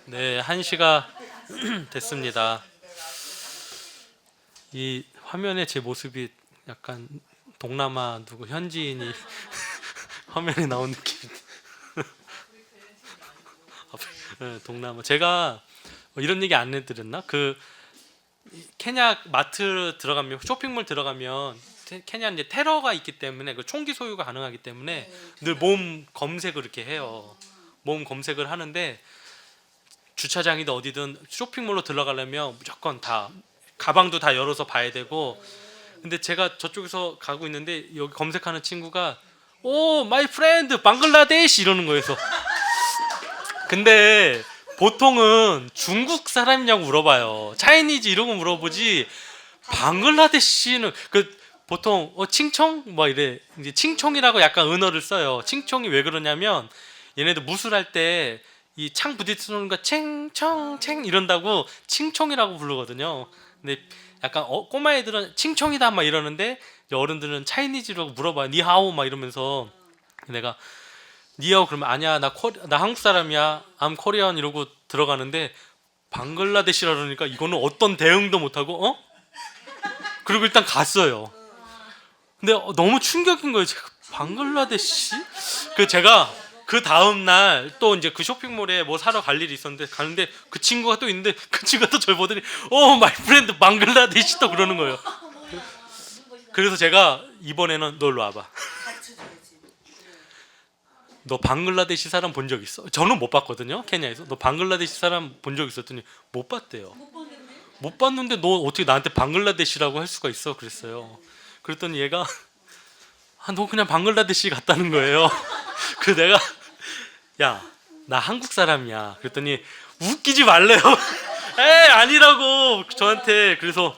네, 1시가 됐습니다. 이 화면에 제 모습이 약간 동남아 누구 현지인이 화면에 나온 느낌. 네, 동남아. 제가 이런 얘기 안 해드렸나? 그 케냐 마트 들어가면 쇼핑몰 들어가면 케냐는 이제 테러가 있기 때문에 그 총기 소유가 가능하기 때문에 늘 몸 검색을 이렇게 해요. 몸 검색을 하는데 주차장이든 어디든 쇼핑몰로 들어가려면 무조건 다 가방도 다 열어서 봐야 되고. 근데 제가 저쪽에서 가고 있는데 여기 검색하는 친구가 오 마이 프렌드 방글라데시 이러는 거예요. 근데 보통은 중국 사람이냐고 물어봐요. 차이니즈 이런 거 물어보지. 방글라데시는 그 보통 칭총 뭐 이래. 이제 칭총이라고 약간 은어를 써요. 칭총이 왜 그러냐면 얘네들 무술할 때 이 창 부딪히는 거 챙청챙 이런다고 칭총이라고 부르거든요. 근데 약간 꼬마 애들은 칭총이다 막 이러는데 이제 어른들은 차이니즈라고 물어봐요. 니하오 막 이러면서. 내가 니하오 그러면 아니야 나 한국 사람이야 I'm 코리안 이러고 들어가는데 방글라데시라 그러니까 이거는 어떤 대응도 못하고 그리고 일단 갔어요. 근데 너무 충격인 거예요. 제가 방글라데시? 제가 그 다음 날 또 이제 그 쇼핑몰에 뭐 사러 갈 일이 있었는데 가는데 그 친구가 또 있는데 그 친구가 또 저를 보더니 오 마이 프렌드 방글라데시 또 그러는 거예요. 그래서 제가 이번에는 너 일로 와봐. 너 방글라데시 사람 본 적 있어? 저는 못 봤거든요. 케냐에서. 너 방글라데시 사람 본 적 있었더니 못 봤대요. 못 봤는데 너 어떻게 나한테 방글라데시라고 할 수가 있어? 그랬어요. 그랬더니 얘가 너 그냥 방글라데시 같다는 거예요. 그래서 내가 야, 나 한국 사람이야. 그랬더니 웃기지 말래요. 에 아니라고 저한테. 그래서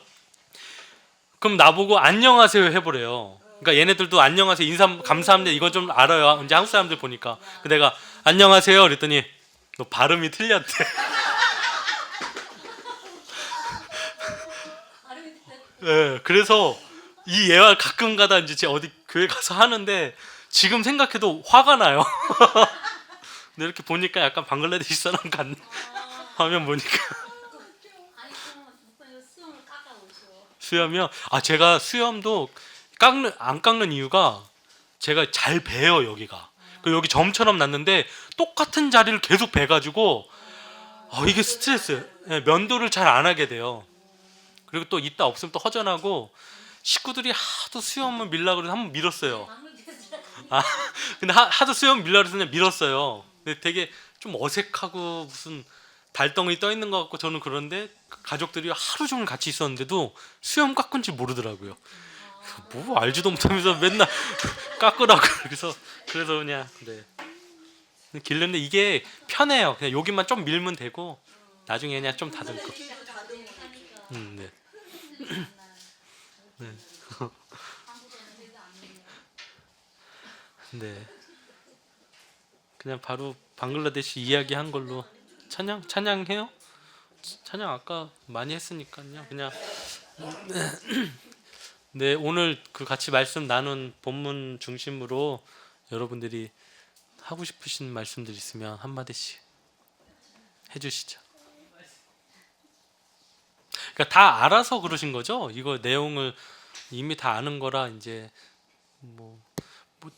그럼 나보고 안녕하세요 해보래요. 그러니까 얘네들도 안녕하세요 인사 감사합니다 이건 좀 알아요. 이제 한국 사람들 보니까. 내가 안녕하세요 그랬더니 너 발음이 틀렸대. 네, 그래서 이 예화 가끔가다 이제 제 어디 교회 가서 하는데 지금 생각해도 화가 나요. 근데 이렇게 보니까 약간 방글라데시 사람 같네. 화면 보니까. 수염이요? 제가 수염도 안 깎는 이유가 제가 잘 베요 여기가. 여기 점처럼 났는데 똑같은 자리를 계속 베가지고 이게 스트레스. 예, 면도를 잘 안 하게 돼요. 그리고 또 이따 없으면 또 허전하고 식구들이 하도 수염을 밀라 그래서 한번 밀었어요. 아 근데 하도 수염 밀라 그래서 그냥 밀었어요. 근데 되게 좀 어색하고 무슨 달덩이 떠 있는 것 같고 저는 그런데 가족들이 하루 종일 같이 있었는데도 수염 깎은지 모르더라고요. 뭐 알지도 못하면서 맨날 깎으라고. 그래서 그냥 네. 길는데 이게 편해요. 그냥 여기만 좀 밀면 되고 나중에 그냥 좀 다듬고. 네. 네. 네. 그냥 바로 방글라데시 이야기한 걸로 찬양해요? 찬양 아까 많이 했으니까요. 그냥 네 오늘 그 같이 말씀 나눈 본문 중심으로 여러분들이 하고 싶으신 말씀들 있으면 한 마디씩 해주시죠. 그러니까 다 알아서 그러신 거죠? 이거 내용을 이미 다 아는 거라 이제 뭐, 뭐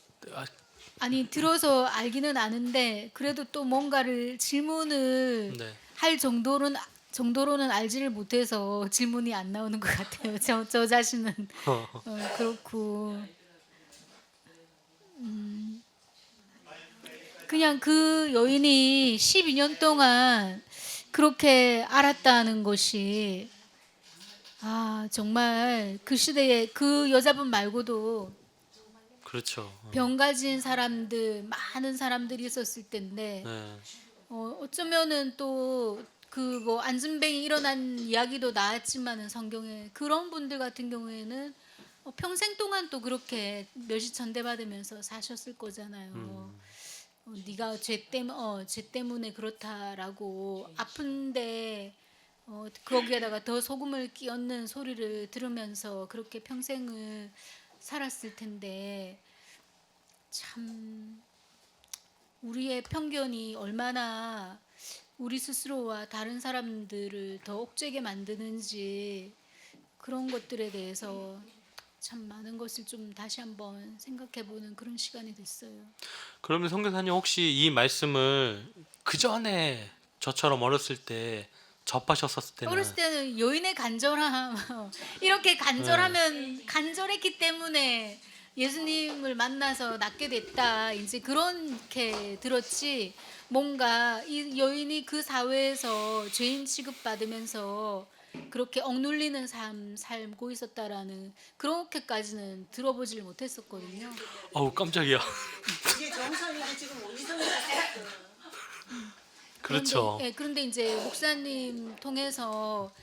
아니 들어서 알기는 아는데 그래도 또 뭔가를 질문을 네. 할 정도로는 알지를 못해서 질문이 안 나오는 것 같아요. 저 자신은 그렇고 그냥 그 여인이 12년 동안 그렇게 알았다는 것이 정말 그 시대에 그 여자분 말고도 그렇죠. 병 가진 사람들 많은 사람들이 있었을 텐데 네. 어쩌면은 또 그 뭐 안진뱅이 일어난 이야기도 나왔지만은 성경에 그런 분들 같은 경우에는 평생 동안 또 그렇게 멸시천대 받으면서 사셨을 거잖아요. 네가 죄 때문에 그렇다라고 아픈데 거기에다가 더 소금을 끼얹는 소리를 들으면서 그렇게 평생을 살았을 텐데 참 우리의 편견이 얼마나 우리 스스로와 다른 사람들을 더 옥죄게 만드는지 그런 것들에 대해서 참 많은 것을 좀 다시 한번 생각해보는 그런 시간이 됐어요. 그러면 선교사님 혹시 이 말씀을 그 전에 저처럼 어렸을 때 접하셨었을 때는 어렸을 때는 여인의 간절함 이렇게 간절하면 간절했기 때문에 예수님을 만나서 낫게 됐다 이제 그렇게 들었지 뭔가 이 여인이 그 사회에서 죄인 취급받으면서 그렇게 억눌리는 삶 살고 있었다라는 그렇게까지는 들어보질 못했었거든요. 어우 깜짝이야. 이게 정선이고 지금 이성이었어. 그렇죠. 그런데 이제 목사님 통해서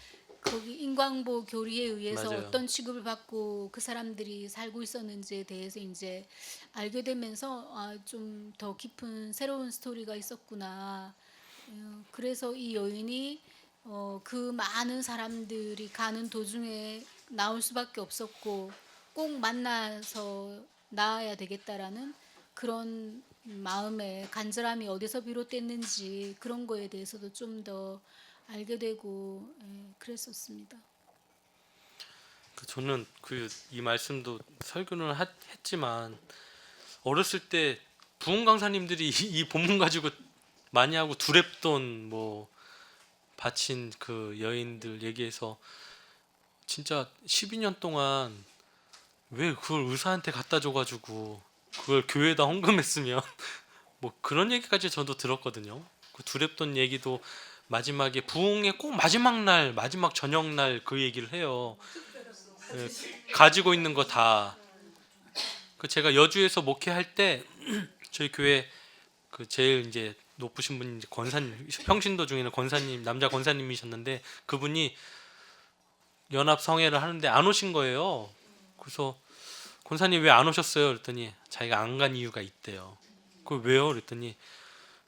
거기 인광보 교리에 의해서 맞아요. 어떤 취급을 받고 그 사람들이 살고 있었는지에 대해서 이제 알게 되면서 좀 더 깊은 새로운 스토리가 있었구나. 그래서 이 여인이 그 많은 사람들이 가는 도중에 나올 수밖에 없었고 꼭 만나서 나아야 되겠다라는 그런 마음의 간절함이 어디서 비롯됐는지 그런 거에 대해서도 좀 더 알게 되고 그랬었습니다. 저는 이 말씀도 설교는 했지만 어렸을 때 부흥 강사님들이 이 본문 가지고 많이 하고 두랩돈 뭐 바친 그 여인들 얘기해서 진짜 12년 동안 왜 그걸 의사한테 갖다 줘가지고 그걸 교회에다 헌금했으면 뭐 그런 얘기까지 저도 들었거든요. 그 두랩돈 얘기도 마지막에 부흥의 꼭 마지막 날 마지막 저녁 날 그 얘기를 해요. 가지고 있는 거 다. 그 제가 여주에서 목회할 때 저희 교회 그 제일 이제 높으신 분이 이제 권사님, 평신도 중에는 권사님, 남자 권사님이셨는데 그분이 연합 성회를 하는데 안 오신 거예요. 그래서 권사님 왜 안 오셨어요? 그랬더니 자기가 안 간 이유가 있대요. 그 왜요? 그랬더니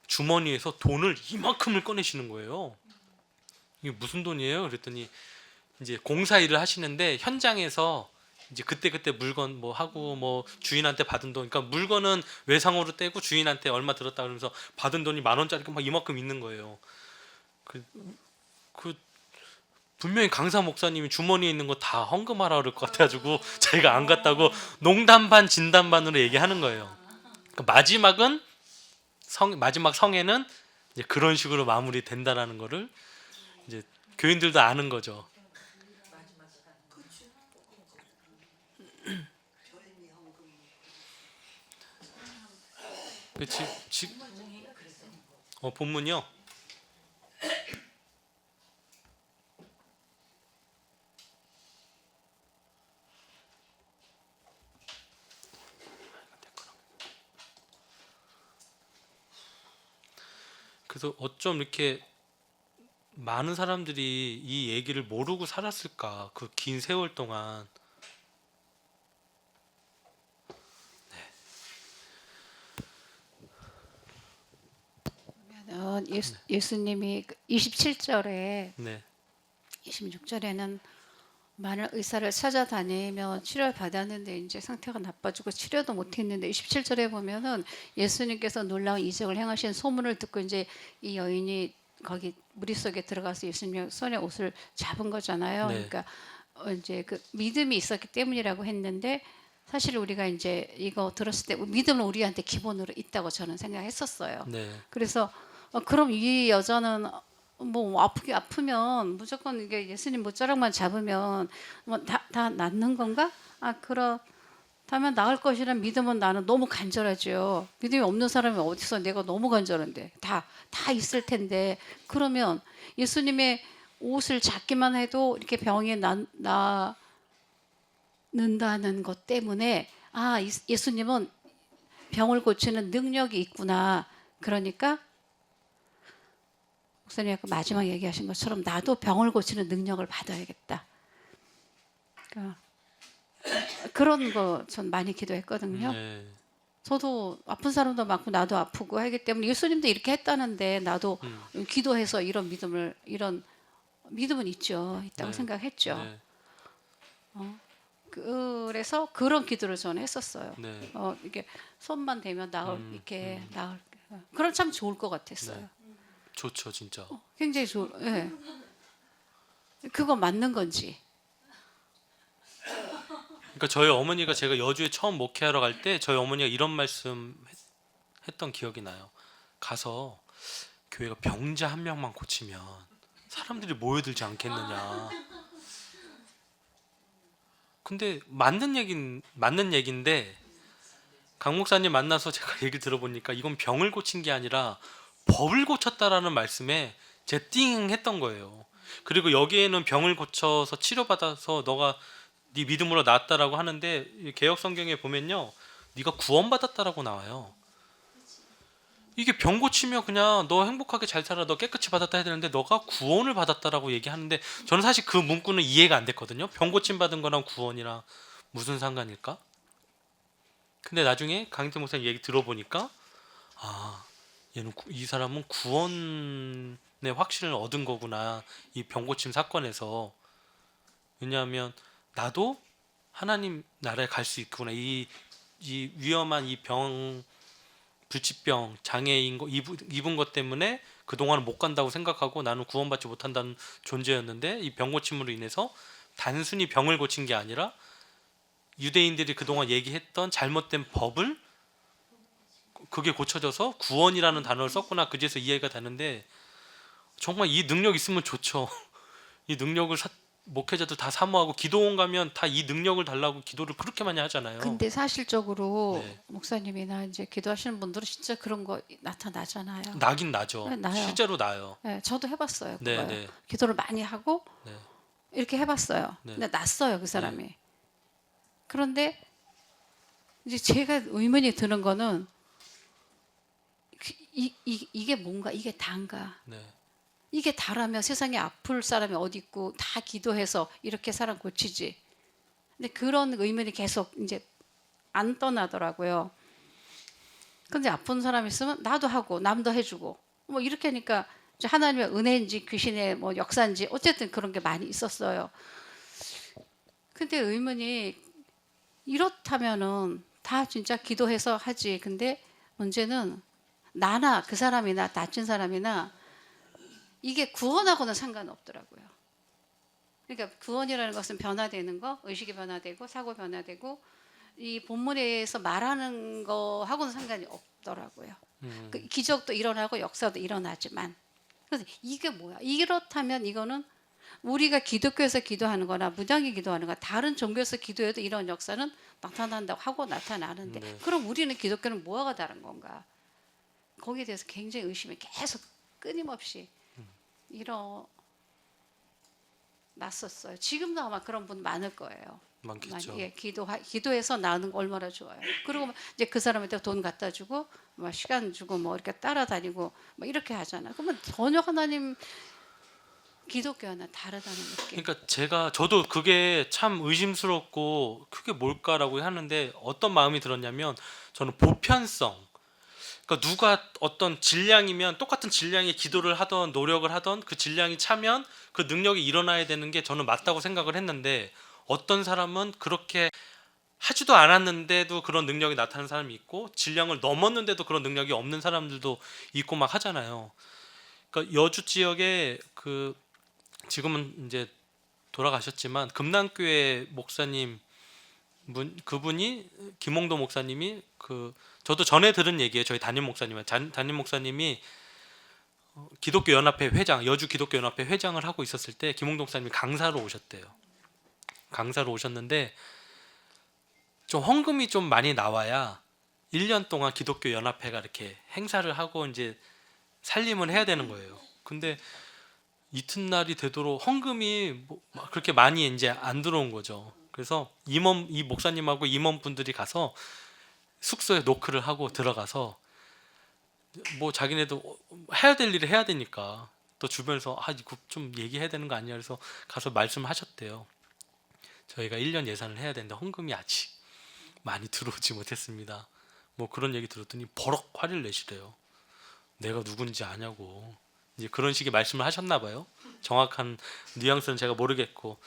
주머니에서 돈을 이만큼을 꺼내시는 거예요. 이게 무슨 돈이에요? 그랬더니 이제 공사 일을 하시는데 현장에서 이제 그때 물건 뭐 하고 뭐 주인한테 받은 돈, 그러니까 물건은 외상으로 떼고 주인한테 얼마 들었다 그러면서 받은 돈이 10,000원짜리가 막 이만큼 있는 거예요. 그 분명히 강사 목사님이 주머니에 있는 거 다 헌금하라 그럴 것 같아가지고 자기가 안 갔다고 농담 반 진담 반으로 얘기하는 거예요. 그러니까 마지막 성에는 이제 그런 식으로 마무리된다라는 거를 이제 교인들도 아는 거죠. 그치? 본문이요. 그래서 어쩜 이렇게 많은 사람들이 이 얘기를 모르고 살았을까? 그 긴 세월 동안. 예수님이 27절에 네, 26절에는 많은 의사를 찾아다니며 치료를 받았는데 이제 상태가 나빠지고 치료도 못했는데 27절에 보면은 예수님께서 놀라운 이적을 행하신 소문을 듣고 이제 이 여인이 거기 무리 속에 들어가서 예수님 손에 옷을 잡은 거잖아요. 네. 그러니까 이제 그 믿음이 있었기 때문이라고 했는데 사실 우리가 이제 이거 들었을 때 믿음은 우리한테 기본으로 있다고 저는 생각했었어요. 네, 그래서 그럼 이 여자는 뭐 아프면 무조건 이게 예수님 못자락만 잡으면 뭐 다 낫는 건가? 그렇다면 나을 것이란 믿음은 나는 너무 간절하죠. 믿음이 없는 사람이 어디서 내가 너무 간절한데 다 있을 텐데 그러면 예수님의 옷을 잡기만 해도 이렇게 병이 나는다는 것 때문에 예수님은 병을 고치는 능력이 있구나. 그러니까 목사님이 아까 마지막 얘기하신 것처럼 나도 병을 고치는 능력을 받아야겠다. 그러니까 그런 거 전 많이 기도했거든요. 네. 저도 아픈 사람도 많고 나도 아프고 하기 때문에 예수님도 이렇게 했다는데 나도 기도해서 이런 믿음은 있다고 네. 생각했죠. 네. 그래서 그런 기도를 저는 했었어요. 네. 이게 손만 대면 이렇게 나을 그럼 참 좋을 것 같았어요. 네. 좋죠, 진짜. 굉장히 좋을. 예. 그거 맞는 건지. 그러니까 저희 어머니가 제가 여주에 처음 목회하러 갈 때 저희 어머니가 이런 말씀 했던 기억이 나요. 가서 교회가 병자 한 명만 고치면 사람들이 모여들지 않겠느냐. 근데 맞는 얘긴데 강 목사님 만나서 제가 얘기 들어보니까 이건 병을 고친 게 아니라 법을 고쳤다라는 말씀에 제 띵했던 거예요. 그리고 여기에는 병을 고쳐서 치료받아서 너가 네 믿음으로 나았다라고 하는데 개역 성경에 보면요, 네가 구원받았다라고 나와요. 이게 병 고치면 그냥 너 행복하게 잘 살아, 너 깨끗이 받았다 해야 되는데 너가 구원을 받았다라고 얘기하는데 저는 사실 그 문구는 이해가 안 됐거든요. 병 고침 받은 거랑 구원이랑 무슨 상관일까? 근데 나중에 강인태 목사님 얘기 들어보니까 아, 이 사람은 구원의 확신을 얻은 거구나, 이 병 고침 사건에서. 왜냐하면 나도 하나님 나라에 갈 수 있구나. 이 위험한 이 병, 불치병, 장애인 거 입은 것 때문에 그동안 못 간다고 생각하고 나는 구원받지 못한다는 존재였는데 이 병 고침으로 인해서 단순히 병을 고친 게 아니라 유대인들이 그동안 얘기했던 잘못된 법을 그게 고쳐져서 구원이라는 단어를 썼구나. 그제서 이해가 되는데 정말 이 능력 있으면 좋죠. 이 능력을 목회자들 다 사모하고 기도원 가면 다 이 능력을 달라고 기도를 그렇게 많이 하잖아요. 근데 사실적으로 네. 목사님이나 이제 기도하시는 분들은 진짜 그런 거 나타나잖아요. 나긴 나죠. 네, 나요. 실제로 나요. 네, 저도 해봤어요. 네, 그거요. 네. 기도를 많이 하고 네. 이렇게 해봤어요. 네. 근데 났어요, 그 사람이. 그런데 이제 제가 의문이 드는 거는 이게 뭔가, 이게 단가. 네. 이게 다라면 세상에 아플 사람이 어디 있고 다 기도해서 이렇게 사람 고치지. 근데 그런 의문이 계속 이제 안 떠나더라고요. 근데 아픈 사람 있으면 나도 하고 남도 해주고 뭐 이렇게 하니까 이제 하나님의 은혜인지 귀신의 뭐 역사인지 어쨌든 그런 게 많이 있었어요. 근데 의문이 이렇다면은 다 진짜 기도해서 하지. 근데 문제는 나나 그 사람이나 다친 사람이나 이게 구원하고는 상관없더라고요. 그러니까 구원이라는 것은 변화되는 거, 의식이 변화되고 사고 변화되고 이 본문에서 말하는 거하고는 상관이 없더라고요. 그 기적도 일어나고 역사도 일어나지만 그래서 이게 뭐야? 이렇다면 이거는 우리가 기독교에서 기도하는 거나 무당이 기도하는 거, 다른 종교에서 기도해도 이런 역사는 나타난다고 하고 나타나는데 네. 그럼 우리는 기독교는 뭐가 다른 건가? 거기에 대해서 굉장히 의심이 계속 끊임없이 일어났었어요. 지금도 아마 그런 분 많을 거예요. 많겠죠. 예, 기도해서 나는 거 얼마나 좋아요. 그리고 이제 그 사람한테 돈 갖다 주고, 뭐 시간 주고, 뭐 이렇게 따라다니고, 뭐 이렇게 하잖아. 그러면 전혀 하나님 기독교와는 다르다는 느낌. 그러니까 저도 그게 참 의심스럽고 그게 뭘까라고 하는데 어떤 마음이 들었냐면 저는 보편성. 그러니까 누가 어떤 질량이면 똑같은 질량의 기도를 하던 노력을 하던 그 질량이 차면 그 능력이 일어나야 되는 게 저는 맞다고 생각을 했는데 어떤 사람은 그렇게 하지도 않았는데도 그런 능력이 나타나는 사람이 있고 질량을 넘었는데도 그런 능력이 없는 사람들도 있고 막 하잖아요. 그러니까 여주 지역에 그 지금은 이제 돌아가셨지만 금난교회 목사님 그분이 김홍도 목사님이 저도 전에 들은 얘기예요. 저희 담임 목사님이 기독교 연합회 회장, 여주 기독교 연합회 회장을 하고 있었을 때 김홍도 목사님이 강사로 오셨대요. 강사로 오셨는데 좀 헌금이 좀 많이 나와야 1년 동안 기독교 연합회가 이렇게 행사를 하고 이제 살림을 해야 되는 거예요. 근데 이튿날이 되도록 헌금이 막 그렇게 많이 이제 안 들어온 거죠. 그래서 이 목사님하고 임원분들이 가서 숙소에 노크를 하고 들어가서 뭐 자기네도 해야 될 일을 해야 되니까 또 주변에서 이거 좀 얘기해야 되는 거 아니야 그래서 가서 말씀하셨대요. 저희가 1년 예산을 해야 되는데 헌금이 아직 많이 들어오지 못했습니다. 뭐 그런 얘기 들었더니 버럭 화를 내시래요. 내가 누군지 아냐고. 이제 그런 식의 말씀을 하셨나 봐요. 정확한 뉘앙스는 제가 모르겠고.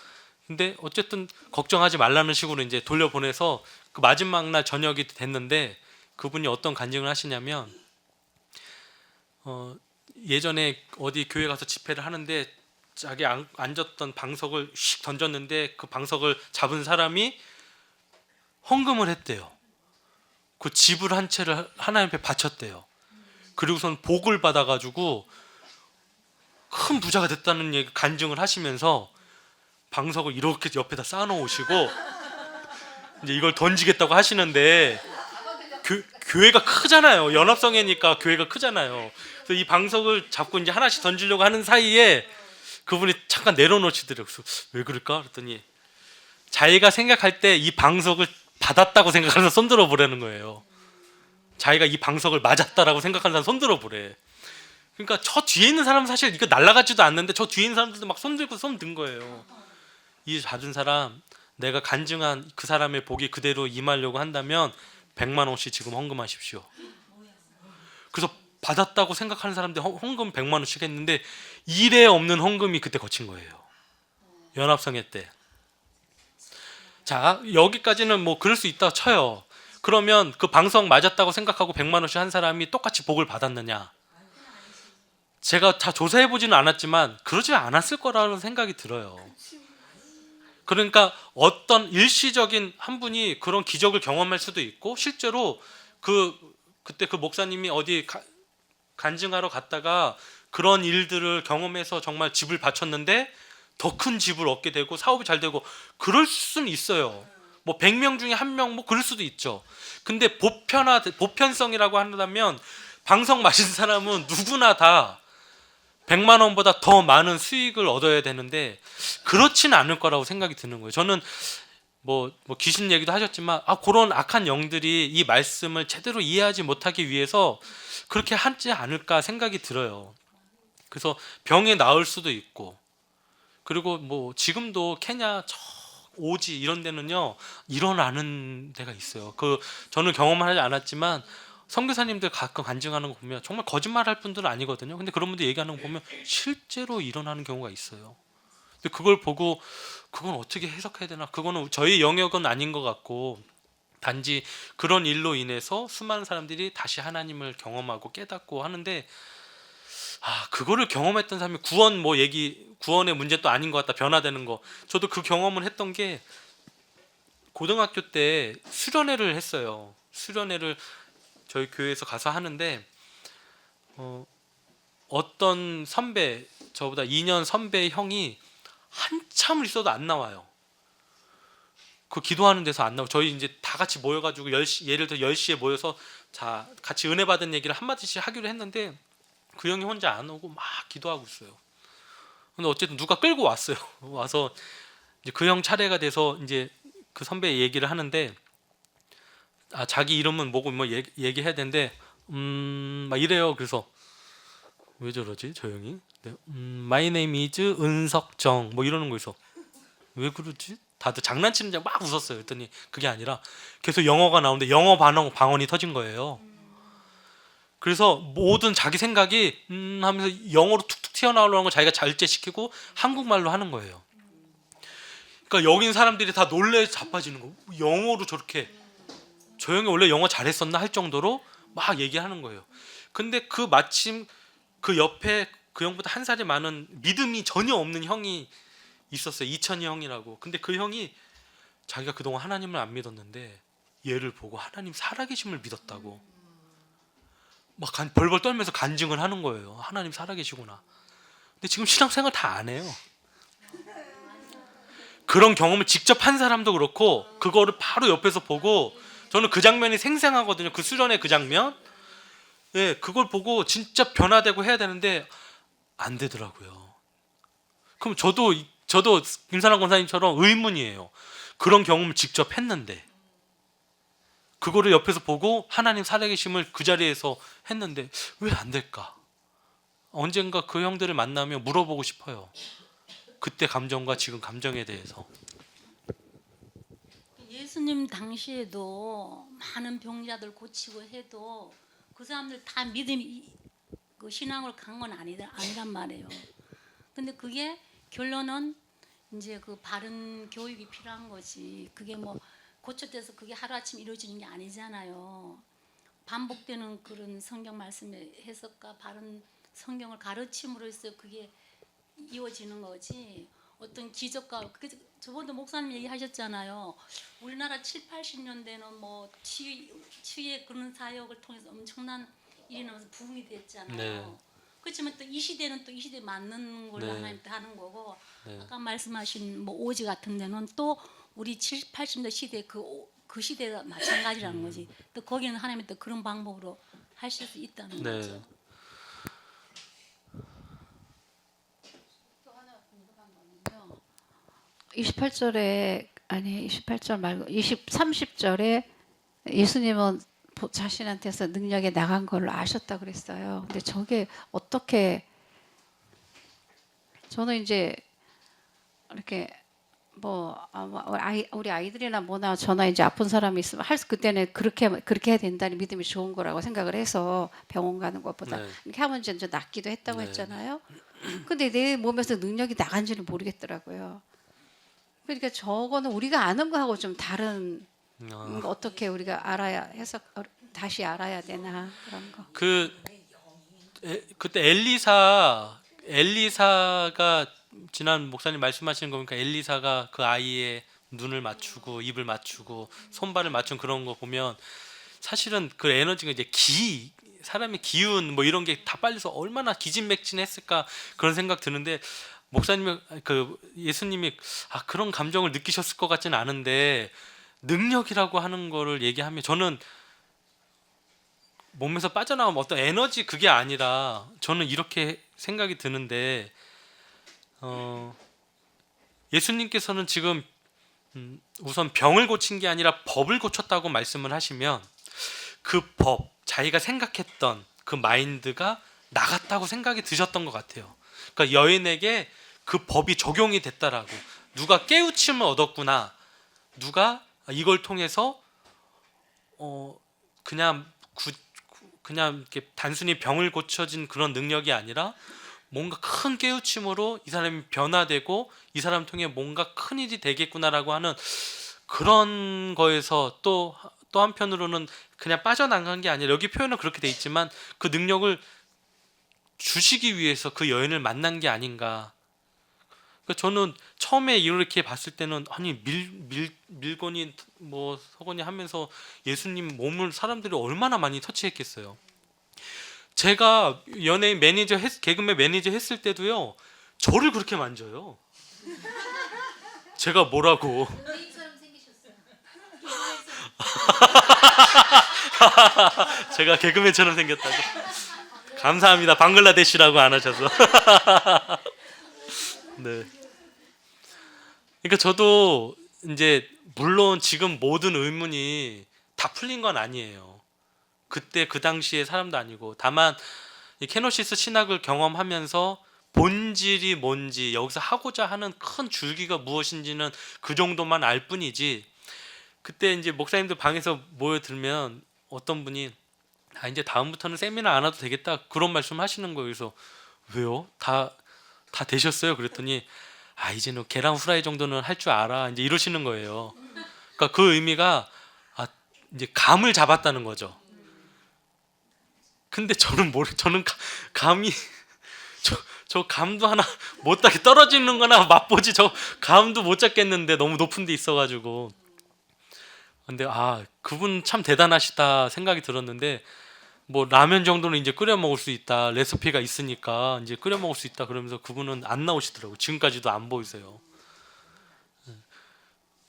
근데 어쨌든 걱정하지 말라는 식으로 이제 돌려보내서 그 마지막 날 저녁이 됐는데 그분이 어떤 간증을 하시냐면 예전에 어디 교회 가서 집회를 하는데 자기 앉았던 방석을 휙 던졌는데 그 방석을 잡은 사람이 헌금을 했대요. 그 지불 한 채를 하나님 앞에 바쳤대요. 그리고선 복을 받아가지고 큰 부자가 됐다는 얘기 간증을 하시면서 방석을 이렇게 옆에다 쌓아놓으시고 이제 이걸 던지겠다고 하시는데 교회가 크잖아요. 연합성회니까 교회가 크잖아요. 그래서 이 방석을 잡고 이제 하나씩 던지려고 하는 사이에 그분이 잠깐 내려놓으시더라고요. 그래서 왜 그럴까? 그랬더니 자기가 생각할 때 이 방석을 받았다고 생각하면서 손들어 보라는 거예요. 자기가 이 방석을 맞았다라고 생각하는 사람 손들어 보래. 그러니까 저 뒤에 있는 사람은 사실 이거 날아가지도 않는데 저 뒤에 있는 사람들도 막 손들고 손든 거예요. 이 받은 사람, 내가 간증한 그 사람의 복이 그대로 임하려고 한다면 100만 원씩 지금 헌금하십시오. 그래서 받았다고 생각하는 사람들 헌금 100만 원씩 했는데 일에 없는 헌금이 그때 거친 거예요. 연합성회 때. 자, 여기까지는 뭐 그럴 수 있다고 쳐요. 그러면 그 방송 맞았다고 생각하고 100만 원씩 한 사람이 똑같이 복을 받았느냐? 제가 다 조사해 보지는 않았지만 그러지 않았을 거라는 생각이 들어요. 그러니까 어떤 일시적인 한 분이 그런 기적을 경험할 수도 있고 실제로 그때 그 목사님이 어디 간증하러 갔다가 그런 일들을 경험해서 정말 집을 바쳤는데 더 큰 집을 얻게 되고 사업이 잘 되고 그럴 수는 있어요. 뭐 100명 중에 1명 뭐 그럴 수도 있죠. 근데 보편성이라고 한다면 방석 마신 사람은 누구나 다 100만 원보다 더 많은 수익을 얻어야 되는데 그렇지는 않을 거라고 생각이 드는 거예요. 저는 뭐 귀신 얘기도 하셨지만 그런 악한 영들이 이 말씀을 제대로 이해하지 못하기 위해서 그렇게 하지 않을까 생각이 들어요. 그래서 병에 나을 수도 있고 그리고 뭐 지금도 케냐 오지 이런 데는요 일어나는 데가 있어요. 저는 경험을 하지 않았지만 선교사님들 가끔 간증하는 거 보면 정말 거짓말할 분들은 아니거든요. 근데 그런 분들 얘기하는 거 보면 실제로 일어나는 경우가 있어요. 근데 그걸 보고 그건 어떻게 해석해야 되나? 그거는 저희 영역은 아닌 것 같고 단지 그런 일로 인해서 수많은 사람들이 다시 하나님을 경험하고 깨닫고 하는데 그거를 경험했던 사람이 구원의 문제 또 아닌 것 같다. 변화되는 거. 저도 그 경험을 했던 게 고등학교 때 수련회를 했어요. 수련회를 저희 교회에서 가서 하는데 어떤 선배 저보다 2년 선배 형이 한참을 있어도 안 나와요. 그 기도하는 데서 안 나오고 저희 이제 다 같이 모여가지고 10시, 예를 들어 10시에 모여서 자 같이 은혜 받은 얘기를 한마디씩 하기로 했는데 그 형이 혼자 안 오고 막 기도하고 있어요. 근데 어쨌든 누가 끌고 왔어요. 와서 이제 그 형 차례가 돼서 이제 그 선배 얘기를 하는데 자기 이름은 뭐고 뭐 얘기해야 되는데 막 이래요. 그래서 왜 저러지 저 형이? 네, My name is 은석정 뭐 이러는 거에서 왜 그러지? 다들 장난치는 줄 막 웃었어요. 그랬더니 그게 아니라 계속 영어가 나오는데 영어 방언이 터진 거예요. 그래서 모든 자기 생각이 하면서 영어로 툭툭 튀어나오려는 걸 자기가 절제시키고 한국말로 하는 거예요. 그러니까 여긴 사람들이 다 놀래 자빠지는 거. 영어로 저렇게 저 형이 원래 영어 잘했었나 할 정도로 막 얘기하는 거예요. 근데 마침 그 옆에 그 형보다 한 살이 많은 믿음이 전혀 없는 형이 있었어요. 이천이 형이라고. 근데 그 형이 자기가 그동안 하나님을 안 믿었는데 얘를 보고 하나님 살아계심을 믿었다고 막 벌벌 떨면서 간증을 하는 거예요. 하나님 살아계시구나. 근데 지금 신앙생활 다 안 해요. 그런 경험을 직접 한 사람도 그렇고 그거를 바로 옆에서 보고 저는 그 장면이 생생하거든요. 그 수련의 그 장면. 예, 그걸 보고 진짜 변화되고 해야 되는데 안 되더라고요. 그럼 저도 김사랑 권사님처럼 의문이에요. 그런 경험을 직접 했는데 그거를 옆에서 보고 하나님 살아계심을 그 자리에서 했는데 왜 안 될까? 언젠가 그 형들을 만나면 물어보고 싶어요. 그때 감정과 지금 감정에 대해서. 예수님 당시에도 많은 병자들 고치고 해도 그 사람들 다 믿음이 그 신앙으로 간 건 아니란 말이에요. 근데 그게 결론은 이제 그 바른 교육이 필요한 거지. 그게 뭐 고쳤대서 그게 하루아침 이루어지는 게 아니잖아요. 반복되는 그런 성경 말씀의 해석과 바른 성경을 가르침으로써 그게 이루어지는 거지. 어떤 기적과 저번에 목사님 얘기하셨잖아요. 우리나라 7, 80년대는 뭐 치유의 그런 사역을 통해서 엄청난 일이 나면서 부흥이 됐잖아요. 네. 그렇지만 또 이 시대는 또 이 시대에 맞는 걸로 네. 하나님 또 하는 거고 네. 아까 말씀하신 뭐 오지 같은 데는 또 우리 7, 80년대 시대 그 시대가 마찬가지라는 거지. 또 거기는 하나님이 또 그런 방법으로 하실 수 있다는 네. 거죠. 28절에 아니 28절 말고 30절에 예수님은 자신한테서 능력이 나간 걸로 아셨다 그랬어요. 근데 저게 어떻게 저는 이제 이렇게 우리 아이들이나 뭐나 저나 이제 아픈 사람이 있으면 그때는 그렇게 해야 된다는 믿음이 좋은 거라고 생각을 해서 병원 가는 것보다 네. 이렇게 하면 이제 낫기도 했다고 네. 했잖아요. 근데 내 몸에서 능력이 나간지는 모르겠더라고요. 그러니까 저거는 우리가 아는 거하고 좀 다른 어떻게 우리가 알아야 다시 알아야 되나 그런 거. 그때 엘리사가 지난 목사님 말씀하시는 거 보니까 엘리사가 그 아이의 눈을 맞추고 입을 맞추고 손발을 맞춘 그런 거 보면 사실은 그 에너지가 이제 사람의 기운 뭐 이런 게 다 빨려서 얼마나 기진맥진했을까 그런 생각 드는데 목사님이 예수님이 그런 감정을 느끼셨을 것 같지는 않은데 능력이라고 하는 거를 얘기하면 저는 몸에서 빠져나오면 어떤 에너지 그게 아니라 저는 이렇게 생각이 드는데 예수님께서는 지금 우선 병을 고친 게 아니라 법을 고쳤다고 말씀을 하시면 그 법, 자기가 생각했던 그 마인드가 나갔다고 생각이 드셨던 것 같아요. 그러니까 여인에게 그 법이 적용이 됐다라고 누가 깨우침을 얻었구나. 누가 이걸 통해서 그냥 이렇게 단순히 병을 고쳐진 그런 능력이 아니라 뭔가 큰 깨우침으로 이 사람이 변화되고 이 사람 통해 뭔가 큰 일이 되겠구나라고 하는 그런 거에서 또 한편으로는 그냥 빠져나간 게 아니라 여기 표현은 그렇게 돼 있지만 그 능력을 주시기 위해서 그 여인을 만난 게 아닌가. 그러니까 저는 처음에 이렇게 봤을 때는 아니 밀건이 뭐 서건이 하면서 예수님 몸을 사람들이 얼마나 많이 터치했겠어요. 제가 연예인 매니저 개그맨 매니저 했을 때도요 저를 그렇게 만져요. 제가 뭐라고 제가 개그맨처럼 생겼다고. 감사합니다. 방글라데시라고 안 하셔서. 네. 그러니까 저도 이제 물론 지금 모든 의문이 다 풀린 건 아니에요. 그때 그 당시의 사람도 아니고 다만 이 케노시스 신학을 경험하면서 본질이 뭔지 여기서 하고자 하는 큰 줄기가 무엇인지는 그 정도만 알 뿐이지. 그때 이제 목사님들 방에서 모여들면 어떤 분이 이제 다음부터는 세미나 안 와도 되겠다 그런 말씀 하시는 거예요. 그래서 왜요? 다 되셨어요? 그랬더니 이제는 계란 후라이 정도는 할 줄 알아 이제 이러시는 거예요. 그러니까 그 의미가 이제 감을 잡았다는 거죠. 근데 저는 감이 저 감도 하나 못 따게 떨어지는 거나 맛보지 저 감도 못 잡겠는데 너무 높은 데 있어가지고. 근데 그분 참 대단하시다 생각이 들었는데 뭐 라면 정도는 이제 끓여 먹을 수 있다 레시피가 있으니까 이제 끓여 먹을 수 있다 그러면서 그분은 안 나오시더라고요. 지금까지도 안 보이세요.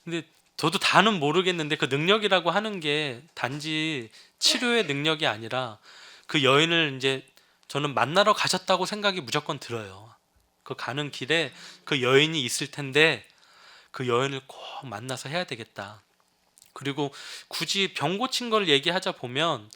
근데 저도 다는 모르겠는데 그 능력이라고 하는 게 단지 치료의 능력이 아니라 그 여인을 이제 저는 만나러 가셨다고 생각이 무조건 들어요. 그 가는 길에 그 여인이 있을 텐데 그 여인을 꼭 만나서 해야 되겠다. 그리고 굳이 병 고친 걸 얘기하자 보면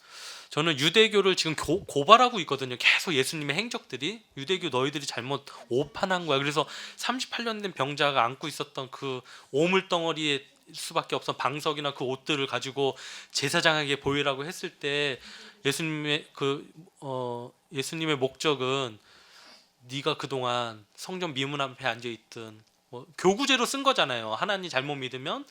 저는 유대교를 지금 고발하고 있거든요. 계속 예수님의 행적들이 유대교 너희들이 잘못 오판한 거야. 그래서 38년 된 병자가 안고 있었던 그 오물덩어리에 수밖에 없던 방석이나 그 옷들을 가지고 제사장에게 보이라고 했을 때 예수님의 예수님의 목적은 네가 그동안 성전 미문 앞에 앉아 있든 뭐 교구제로 쓴 거잖아요. 하나님 잘못 믿으면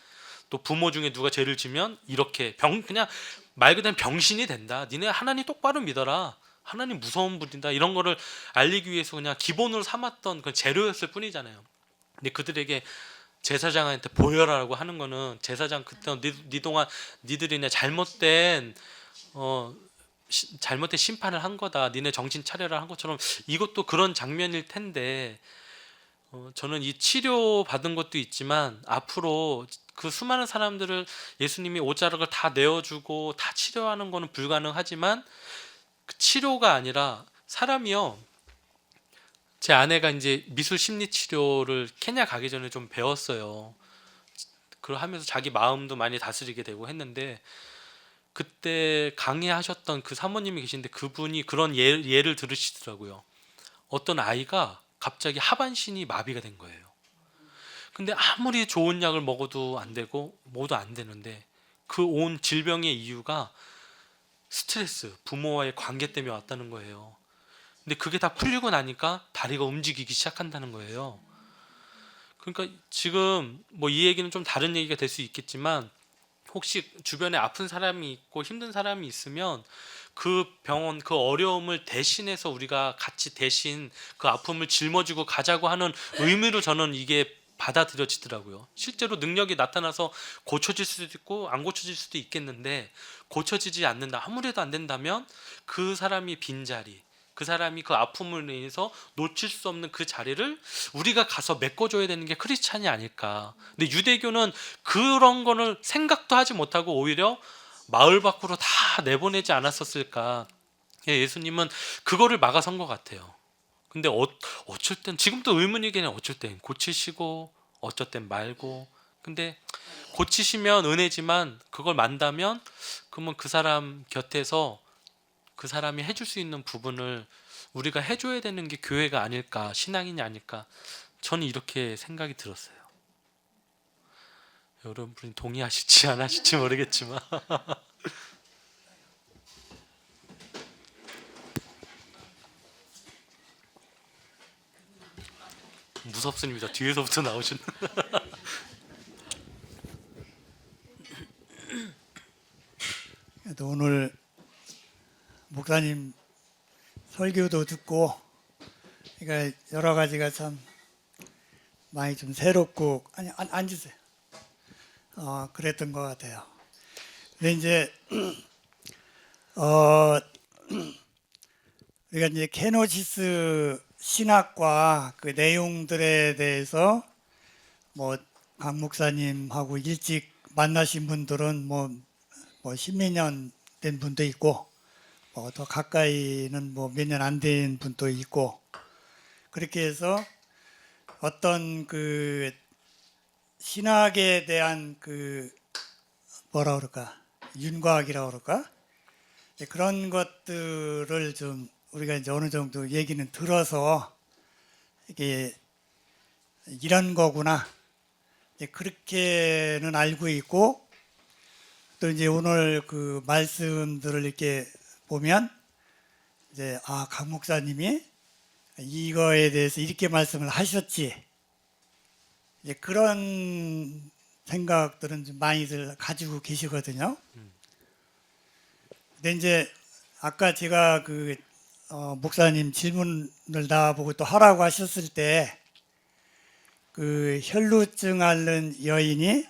또 부모 중에 누가 죄를 지면 이렇게 그냥 말 그대로 병신이 된다. 니네 하나님 똑바로 믿어라. 하나님 무서운 분이다. 이런 거를 알리기 위해서 그냥 기본으로 삼았던 그 재료였을 뿐이잖아요. 근데 그들에게 제사장한테 보여라라고 하는 거는 제사장 그때 니 동안 니들이네 잘못된 잘못된 심판을 한 거다. 니네 정신 차려라 한 것처럼 이것도 그런 장면일 텐데 저는 이 치료 받은 것도 있지만 앞으로 그 수많은 사람들을 예수님이 옷자락을 다 내어주고 다 치료하는 거는 불가능하지만 그 치료가 아니라 사람이요. 제 아내가 이제 미술 심리 치료를 케냐 가기 전에 좀 배웠어요. 그걸 하면서 자기 마음도 많이 다스리게 되고 했는데 그때 강의하셨던 그 사모님이 계신데 그분이 그런 예를 들으시더라고요. 어떤 아이가 갑자기 하반신이 마비가 된 거예요. 근데 아무리 좋은 약을 먹어도 안 되고 뭐도 안 되는데 그 온 질병의 이유가 스트레스, 부모와의 관계 때문에 왔다는 거예요. 근데 그게 다 풀리고 나니까 다리가 움직이기 시작한다는 거예요. 그러니까 지금 뭐 이 얘기는 좀 다른 얘기가 될 수 있겠지만 혹시 주변에 아픈 사람이 있고 힘든 사람이 있으면 그 병원 그 어려움을 대신해서 우리가 같이 대신 그 아픔을 짊어지고 가자고 하는 의미로 저는 이게 받아들여지더라고요. 실제로 능력이 나타나서 고쳐질 수도 있고 안 고쳐질 수도 있겠는데 고쳐지지 않는다. 아무래도 안 된다면 그 사람이 빈자리 그 사람이 그 아픔을 인해서 놓칠 수 없는 그 자리를 우리가 가서 메꿔줘야 되는 게 크리스찬이 아닐까. 근데 유대교는 그런 거를 생각도 하지 못하고 오히려 마을 밖으로 다 내보내지 않았었을까. 예수님은 그거를 막아선 것 같아요. 근데 어쩔 땐 지금도 의문이긴 해. 어쩔 땐 고치시고 어쩔 땐 말고. 근데 고치시면 은혜지만 그걸 만다면 그러면 그 사람 곁에서 그 사람이 해줄 수 있는 부분을 우리가 해줘야 되는 게 교회가 아닐까, 신앙인이 아닐까. 저는 이렇게 생각이 들었어요. 여러분이 동의하실지 안 하실지 모르겠지만 무섭습니다. 뒤에서부터 나오시는 그래도 오늘 목사님 설교도 듣고 그러니까 여러 가지가 참 많이 좀 새롭고 아니 앉으세요. 그랬던 것 같아요. 근데 이제 우리가 이제 케노시스 신학과 그 내용들에 대해서 뭐 강 목사님하고 일찍 만나신 분들은 뭐 십몇 년 된 분도 있고 뭐 더 가까이는 뭐 몇 년 안 된 분도 있고 그렇게 해서 어떤 그 신학에 대한 그 뭐라 그럴까 윤곽이라고 그럴까 그런 것들을 좀 우리가 이제 어느 정도 얘기는 들어서 이게 이런 거구나 이제 그렇게는 알고 있고 또 이제 오늘 그 말씀들을 이렇게 보면 이제 강 목사님이 이거에 대해서 이렇게 말씀을 하셨지 이제 그런 생각들은 좀 많이들 가지고 계시거든요. 근데 이제 아까 제가 그 목사님 질문을 나보고 또 하라고 하셨을 때 그 혈루증 앓는 여인이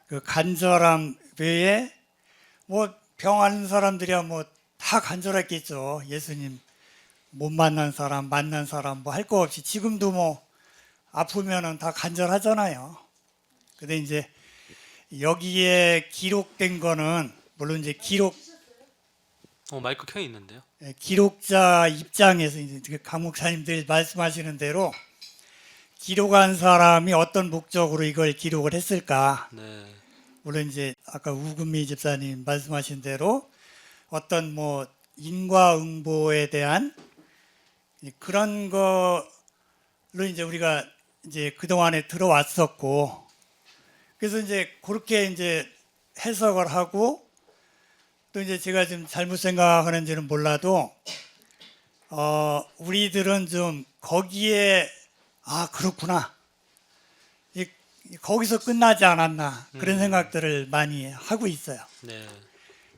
그 간절함 외에 뭐 병 앓는 사람들이야 뭐 다 간절했겠죠. 예수님 못 만난 사람, 만난 사람 뭐 할 거 없이 지금도 뭐 아프면은 다 간절하잖아요. 근데 이제 여기에 기록된 거는 물론 이제 마이크 켜 있는데요. 기록자 입장에서 이제 강 목사님들 말씀하시는 대로 기록한 사람이 어떤 목적으로 이걸 기록을 했을까? 네. 물론 이제 아까 우금미 집사님 말씀하신 대로 어떤 뭐 인과응보에 대한 그런 거를 이제 우리가 이제 그동안에 들어왔었고 그래서 이제 그렇게 이제 해석을 하고 또 이제 제가 좀 잘못 생각하는지는 몰라도 우리들은 좀 거기에 그렇구나 거기서 끝나지 않았나 그런 생각들을 많이 하고 있어요. 네.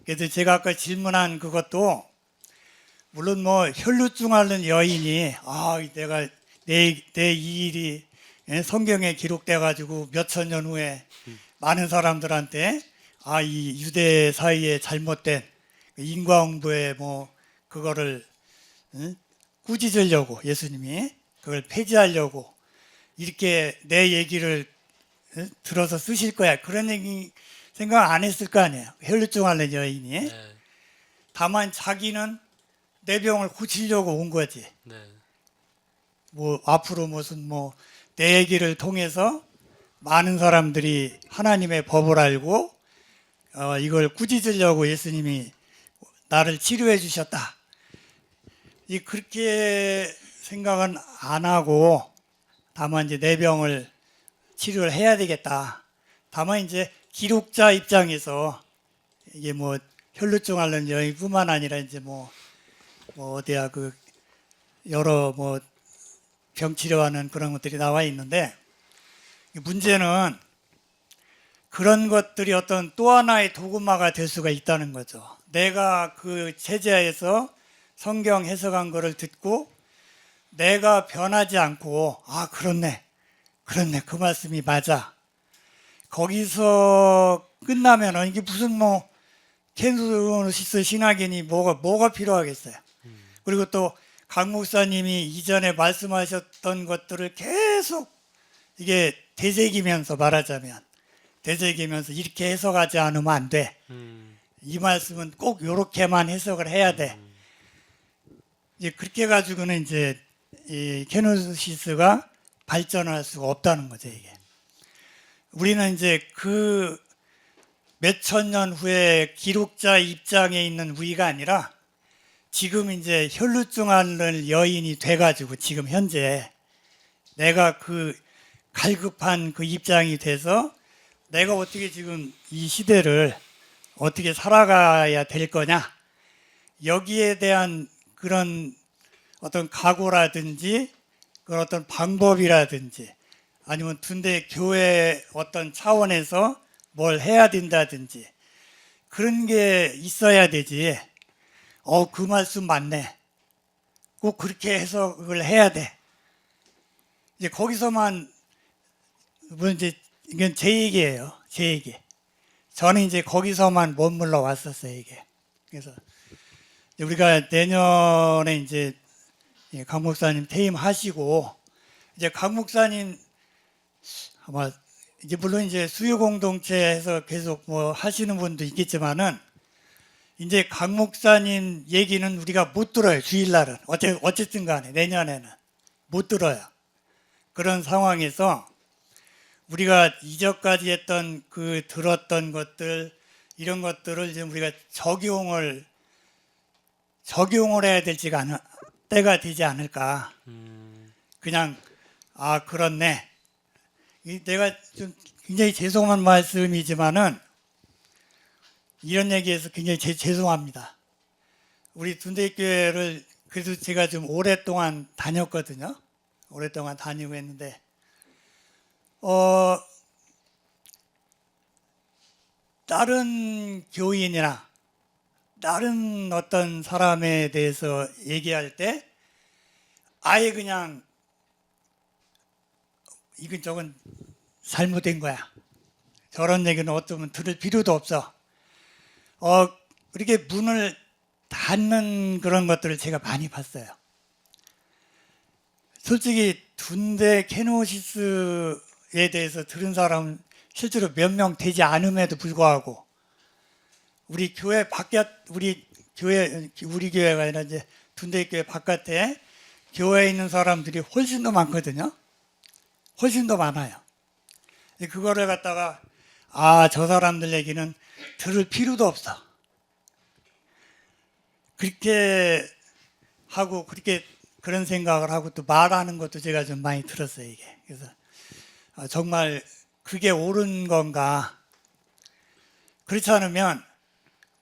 그래서 제가 아까 질문한 그것도 물론 뭐 혈루증 앓는 여인이 내가 내 이 일이 성경에 기록돼 가지고 몇천 년 후에 많은 사람들한테 이 유대 사이에 잘못된 인과응보에 뭐 그거를 꾸짖으려고 예수님이 그걸 폐지하려고 이렇게 내 얘기를 들어서 쓰실 거야. 그런 얘기 생각 안 했을 거 아니에요. 혈루증 앓는 여인이. 네. 다만 자기는 내 병을 고치려고 온 거지. 네. 뭐 앞으로 무슨 뭐 내 얘기를 통해서 많은 사람들이 하나님의 법을 알고 이걸 꾸짖으려고 예수님이 나를 치료해 주셨다. 그렇게 생각은 안 하고 다만 이제 내 병을 치료를 해야 되겠다. 다만 이제 기록자 입장에서 이게 뭐 혈루증 앓는 여인뿐만 아니라 이제 뭐 어디야 그 여러 뭐 병 치료하는 그런 것들이 나와 있는데 문제는 그런 것들이 어떤 또 하나의 도구마가 될 수가 있다는 거죠. 내가 그 체제에서 성경 해석한 거를 듣고 내가 변하지 않고 그렇네 그 말씀이 맞아. 거기서 끝나면은 이게 무슨 뭐 케노시스 신학인이 뭐가 필요하겠어요. 그리고 또 강 목사님이 이전에 말씀하셨던 것들을 계속 이게 되새기면서 말하자면 되새기면서 이렇게 해석하지 않으면 안 돼. 이 말씀은 꼭 이렇게만 해석을 해야 돼. 이제 그렇게 가지고는 이제 이 케노시스가 발전할 수가 없다는 거죠, 이게. 우리는 이제 그 몇천 년 후에 기록자 입장에 있는 우리가 아니라 지금 이제 혈루증 앓는 여인이 돼가지고 지금 현재 내가 그 갈급한 그 입장이 돼서 내가 어떻게 지금 이 시대를 어떻게 살아가야 될 거냐 여기에 대한 그런 어떤 각오라든지 그런 어떤 방법이라든지 아니면 둔대 교회 어떤 차원에서 뭘 해야 된다든지 그런 게 있어야 되지. 그 말씀 맞네. 꼭 그렇게 해석을 해야 돼. 이제 거기서만 이제 이건 제 얘기예요. 제 얘기. 저는 이제 거기서만 머물러 왔었어요, 이게. 그래서 우리가 내년에 이제 강 목사님 퇴임하시고 이제 강 목사님 아마 이제 물론 이제 수요 공동체에서 계속 뭐 하시는 분도 있겠지만은 이제 강 목사님 얘기는 우리가 못 들어요. 주일날은 어쨌든 간에 내년에는 못 들어요. 그런 상황에서 우리가 이전까지 했던 그 들었던 것들 이런 것들을 이제 우리가 적용을 해야 때가 되지 않을까. 그냥 그렇네. 내가 좀 굉장히 죄송한 말씀이지만은 이런 얘기해서 굉장히 죄송합니다. 우리 둔대교회를 그래도 제가 좀 오랫동안 다녔거든요. 오랫동안 다니고 했는데 다른 교인이나 다른 어떤 사람에 대해서 얘기할 때 아예 그냥 이건 저건 잘못된 거야. 저런 얘기는 어쩌면 들을 필요도 없어. 이렇게 문을 닫는 그런 것들을 제가 많이 봤어요. 솔직히 둔대 케노시스에 대해서 들은 사람은 실제로 몇 명 되지 않음에도 불구하고 우리 교회 우리 교회가 아니라 이제 둔대 교회 바깥에 교회에 있는 사람들이 훨씬 더 많거든요. 훨씬 더 많아요. 그거를 갖다가 저 사람들 얘기는 들을 필요도 없어. 그렇게 하고 그런 생각을 하고 또 말하는 것도 제가 좀 많이 들었어요, 이게. 그래서 정말 그게 옳은 건가? 그렇지 않으면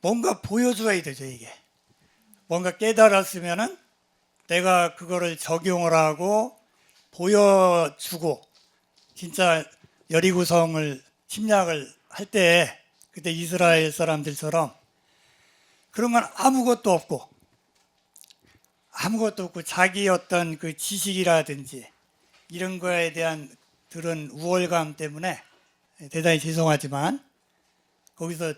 뭔가 보여줘야 되죠, 이게. 뭔가 깨달았으면은 내가 그거를 적용을 하고 보여주고 진짜 여리고성을 침략을 할 때 그때 이스라엘 사람들처럼 그런 건 아무것도 없고 자기 어떤 그 지식이라든지 이런 거에 대한 그런 우월감 때문에 대단히 죄송하지만 거기서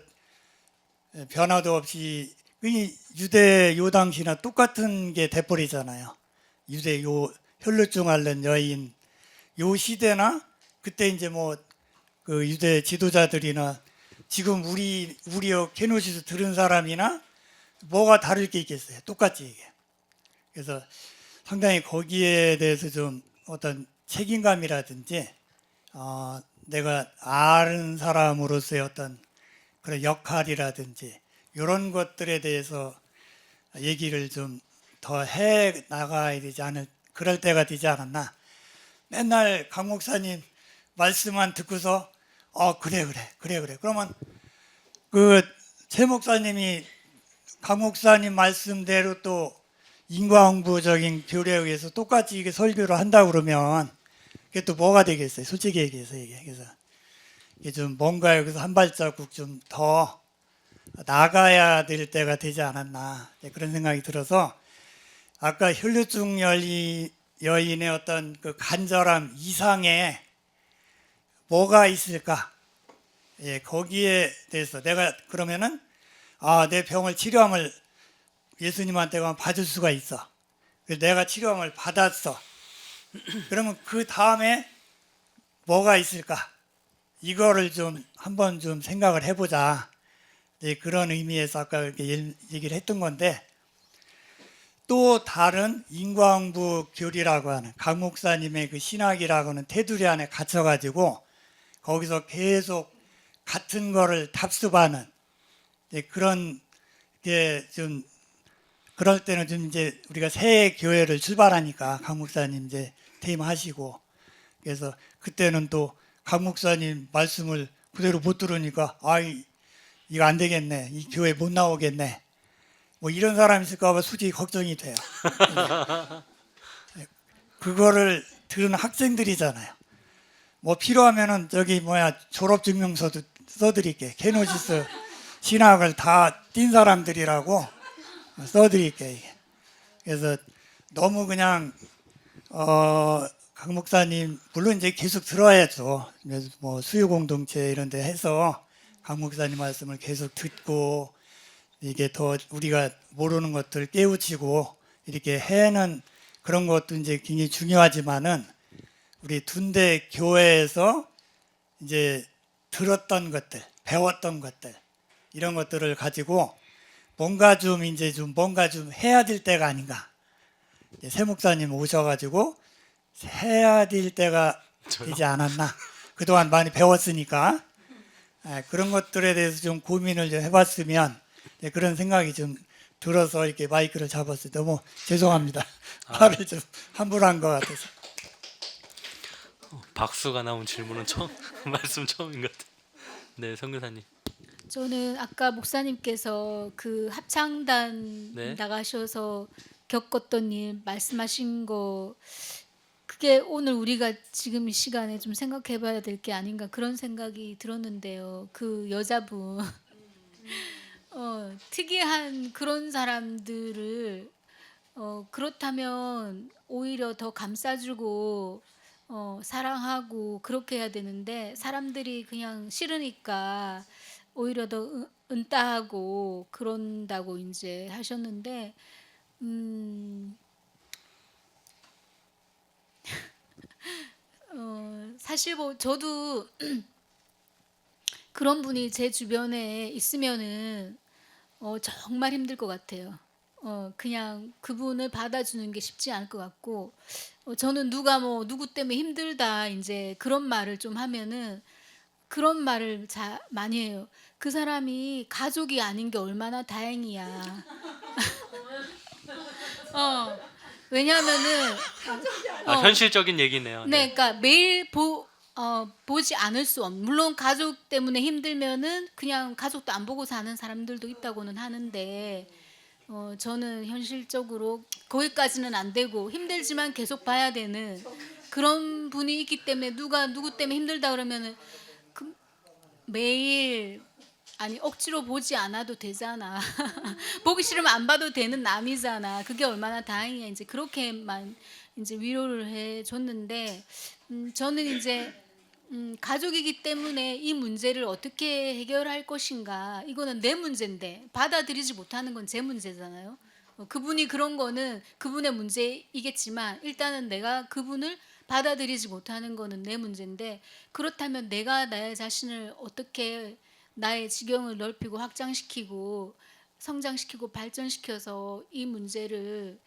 변화도 없이 이 유대 요 당시나 똑같은 게 돼버리잖아요. 유대 요 혈루증 앓는 여인 요 시대나 그때 이제 뭐 그 유대 지도자들이나 지금 우리요 케노시스 들은 사람이나 뭐가 다를 게 있겠어요. 똑같이 이게. 그래서 상당히 거기에 대해서 좀 어떤 책임감이라든지 내가 아는 사람으로서의 어떤 그런 역할이라든지 이런 것들에 대해서 얘기를 좀 더 해 나가야 되지 않을 그럴 때가 되지 않았나. 맨날 강 목사님 말씀만 듣고서 그래 그러면 그 최 목사님이 강 목사님 말씀대로 또 인과응보적인 교례에 의해서 똑같이 이게 설교를 한다 그러면 그게 또 뭐가 되겠어요? 솔직히 얘기해서 이게. 그래서 이게 좀 뭔가 여기서 한 발자국 좀 더 나가야 될 때가 되지 않았나 그런 생각이 들어서 아까 혈루증 여인의 어떤 그 간절함 이상의 뭐가 있을까? 예, 거기에 대해서 내가 그러면은 내 병을 치료함을 예수님한테 가면 받을 수가 있어. 내가 치료함을 받았어. 그러면 그 다음에 뭐가 있을까? 이거를 좀 한번 좀 생각을 해보자. 네, 그런 의미에서 아까 이렇게 얘기를 했던 건데 또 다른 인과응보 교리라고 하는 강 목사님의 그 신학이라고 하는 테두리 안에 갇혀가지고 거기서 계속 같은 거를 답습하는 그런 게 좀 그럴 때는 좀 이제 우리가 새 교회를 출발하니까 강 목사님 이제 퇴임하시고 그래서 그때는 또 강 목사님 말씀을 그대로 못 들으니까 이거 안 되겠네. 이 교회 못 나오겠네. 뭐 이런 사람이 있을까 봐 솔직히 걱정이 돼요. 그거를 들은 학생들이잖아요. 뭐 필요하면은 졸업증명서도 써드릴게. 케노시스 신학을 다 띈 사람들이라고 써드릴게. 이게. 그래서 너무 그냥 강 목사님 물론 이제 계속 들어야죠. 그래서 뭐 수요 공동체 이런 데 해서 강 목사님 말씀을 계속 듣고 이게 더 우리가 모르는 것들 깨우치고 이렇게 해는 그런 것도 이제 굉장히 중요하지만은 우리 둔대 교회에서 이제 들었던 것들, 배웠던 것들 이런 것들을 가지고 뭔가 좀 해야 될 때가 아닌가. 새 목사님 오셔가지고 해야 될 때가 되지 않았나. 그동안 많이 배웠으니까 그런 것들에 대해서 좀 고민을 좀 해봤으면 그런 생각이 좀 들어서 이렇게 마이크를 잡았어요. 너무 죄송합니다. 말을 좀 함부로 한 것 같아서. 박수가 나온 질문은 처음 말씀 처음인 것 같아요. 네, 선교사님. 저는 아까 목사님께서 그 합창단 네. 나가셔서 겪었던 일 말씀하신 거 그게 오늘 우리가 지금 이 시간에 좀 생각해 봐야 될 게 아닌가 그런 생각이 들었는데요. 그 여자분 특이한 그런 사람들을 그렇다면 오히려 더 감싸주고 사랑하고 그렇게 해야 되는데 사람들이 그냥 싫으니까 오히려 더 은따하고 그런다고 이제 하셨는데 사실 뭐 저도 그런 분이 제 주변에 있으면은 정말 힘들 것 같아요. 그냥 그분을 받아주는 게 쉽지 않을 것 같고 저는 누가 뭐 누구 때문에 힘들다 이제 그런 말을 좀 하면은 그런 말을 많이 해요. 그 사람이 가족이 아닌 게 얼마나 다행이야. 왜냐하면은 현실적인 얘기네요. 네, 그러니까 매일 보지 않을 수 없는 물론 가족 때문에 힘들면은 그냥 가족도 안 보고 사는 사람들도 있다고는 하는데 저는 현실적으로 거기까지는 안 되고 힘들지만 계속 봐야 되는 그런 분이 있기 때문에 누가 누구 때문에 힘들다 그러면은 매일 아니 억지로 보지 않아도 되잖아. 보기 싫으면 안 봐도 되는 남이잖아. 그게 얼마나 다행이야. 이제 그렇게만 이제 위로를 해줬는데 저는 이제 가족이기 때문에 이 문제를 어떻게 해결할 것인가, 이거는 내 문제인데 받아들이지 못하는 건 제 문제잖아요. 그분이 그런 거는 그분의 문제이겠지만 일단은 내가 그분을 받아들이지 못하는 거는 내 문제인데, 그렇다면 내가 나의 자신을 어떻게 나의 지경을 넓히고 확장시키고 성장시키고 발전시켜서 이 문제를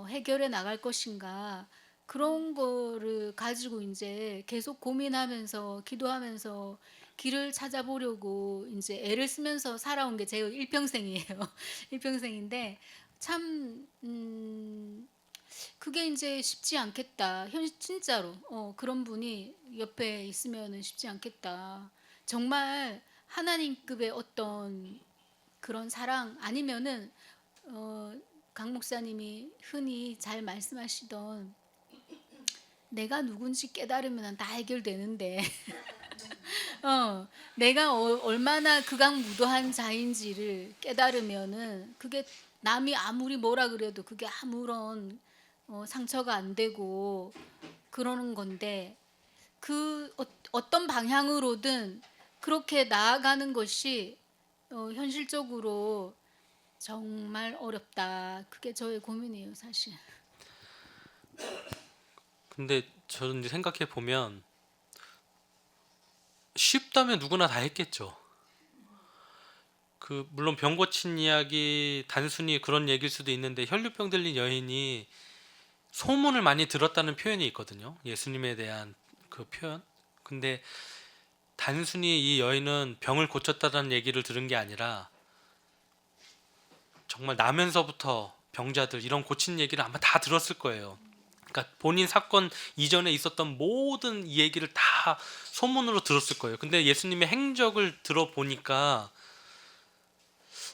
해결해 나갈 것인가, 그런 거를 가지고 이제 계속 고민하면서 기도하면서 길을 찾아보려고 이제 애를 쓰면서 살아온 게 제 일평생이에요. 일평생인데 참 그게 이제 쉽지 않겠다. 진짜로 그런 분이 옆에 있으면은 쉽지 않겠다. 정말 하나님급의 어떤 그런 사랑 아니면은 강 목사님이 흔히 잘 말씀하시던 내가 누군지 깨달으면 다 해결되는데 내가 얼마나 극악무도한 자인지를 깨달으면은 그게 남이 아무리 뭐라 그래도 그게 아무런 상처가 안 되고 그러는 건데, 그 어떤 방향으로든 그렇게 나아가는 것이 현실적으로 정말 어렵다. 그게 저의 고민이에요, 사실. 근데 저는 이제 생각해 보면 쉽다면 누구나 다 했겠죠. 그 물론 병 고친 이야기 단순히 그런 얘기일 수도 있는데, 혈류병 들린 여인이 소문을 많이 들었다는 표현이 있거든요. 예수님에 대한 그 표현. 근데 단순히 이 여인은 병을 고쳤다는 얘기를 들은 게 아니라 정말 나면서부터 병자들 이런 고친 얘기를 아마 다 들었을 거예요. 그러니까 본인 사건 이전에 있었던 모든 이 얘기를 다 소문으로 들었을 거예요. 근데 예수님의 행적을 들어보니까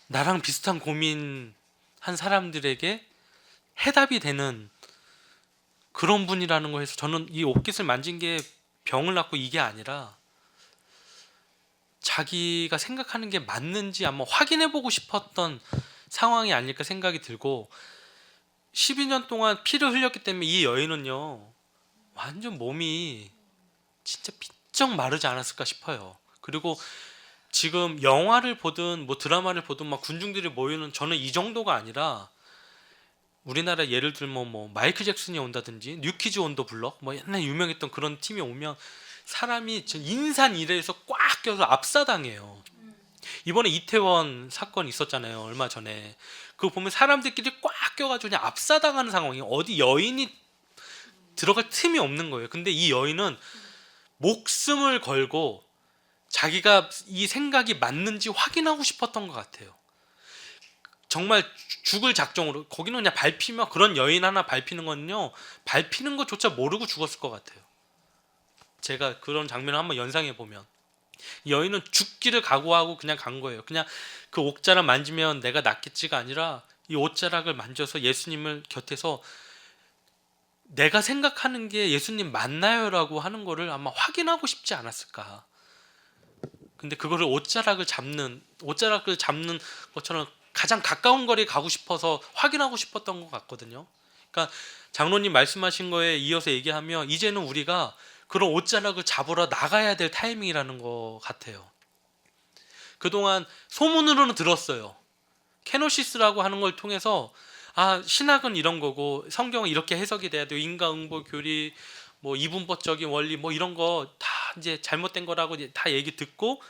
나랑 비슷한 고민한 사람들에게 해답이 되는 그런 분이라는 거에서 저는 이 옷깃을 만진 게 병을 낫고 이게 아니라 자기가 생각하는 게 맞는지 한번 확인해보고 싶었던 상황이 아닐까 생각이 들고, 12년 동안 피를 흘렸기 때문에 이 여인은요 완전 몸이 진짜 피쩍 마르지 않았을까 싶어요. 그리고 지금 영화를 보든 뭐 드라마를 보든 막 군중들이 모이는, 저는 이 정도가 아니라 우리나라 예를 들면 뭐 마이클 잭슨이 온다든지 뉴키즈 온 더 블럭 뭐 옛날 유명했던 그런 팀이 오면 사람이 인산 이래에서 꽉 껴서 압사당해요. 이번에 이태원 사건 있었잖아요, 얼마 전에. 그거 보면 사람들끼리 꽉 껴가지고 그냥 압사당하는 상황이, 어디 여인이 들어갈 틈이 없는 거예요. 근데 이 여인은 목숨을 걸고 자기가 이 생각이 맞는지 확인하고 싶었던 것 같아요. 정말 죽을 작정으로. 거기는 그냥 밟히면, 그런 여인 하나 밟히는 건요 밟히는 것조차 모르고 죽었을 것 같아요. 제가 그런 장면을 한번 연상해 보면 이 여인은 죽기를 각오하고 그냥 간 거예요. 그냥 그 옷자락 만지면 내가 낫겠지가 아니라 이 옷자락을 만져서 예수님을 곁에서 내가 생각하는 게 예수님 맞나요? 라고 하는 거를 아마 확인하고 싶지 않았을까. 근데 그거를 옷자락을 잡는 것처럼 가장 가까운 거리에 가고 싶어서 확인하고 싶었던 것 같거든요. 그러니까 장로님 말씀하신 거에 이어서 얘기하면 이제는 우리가 그런 옷자락을 잡으러 나가야 될 타이밍이라는 것 같아요. 그동안 소문으로는 들었어요. 케노시스라고 하는 걸 통해서 신학은 이런 거고 성경은 이렇게 해석이 돼야 돼요. 인과응보 교리, 뭐 이분법적인 원리, 뭐 이런 거 다 이제 잘못된 거라고 다 얘기 듣고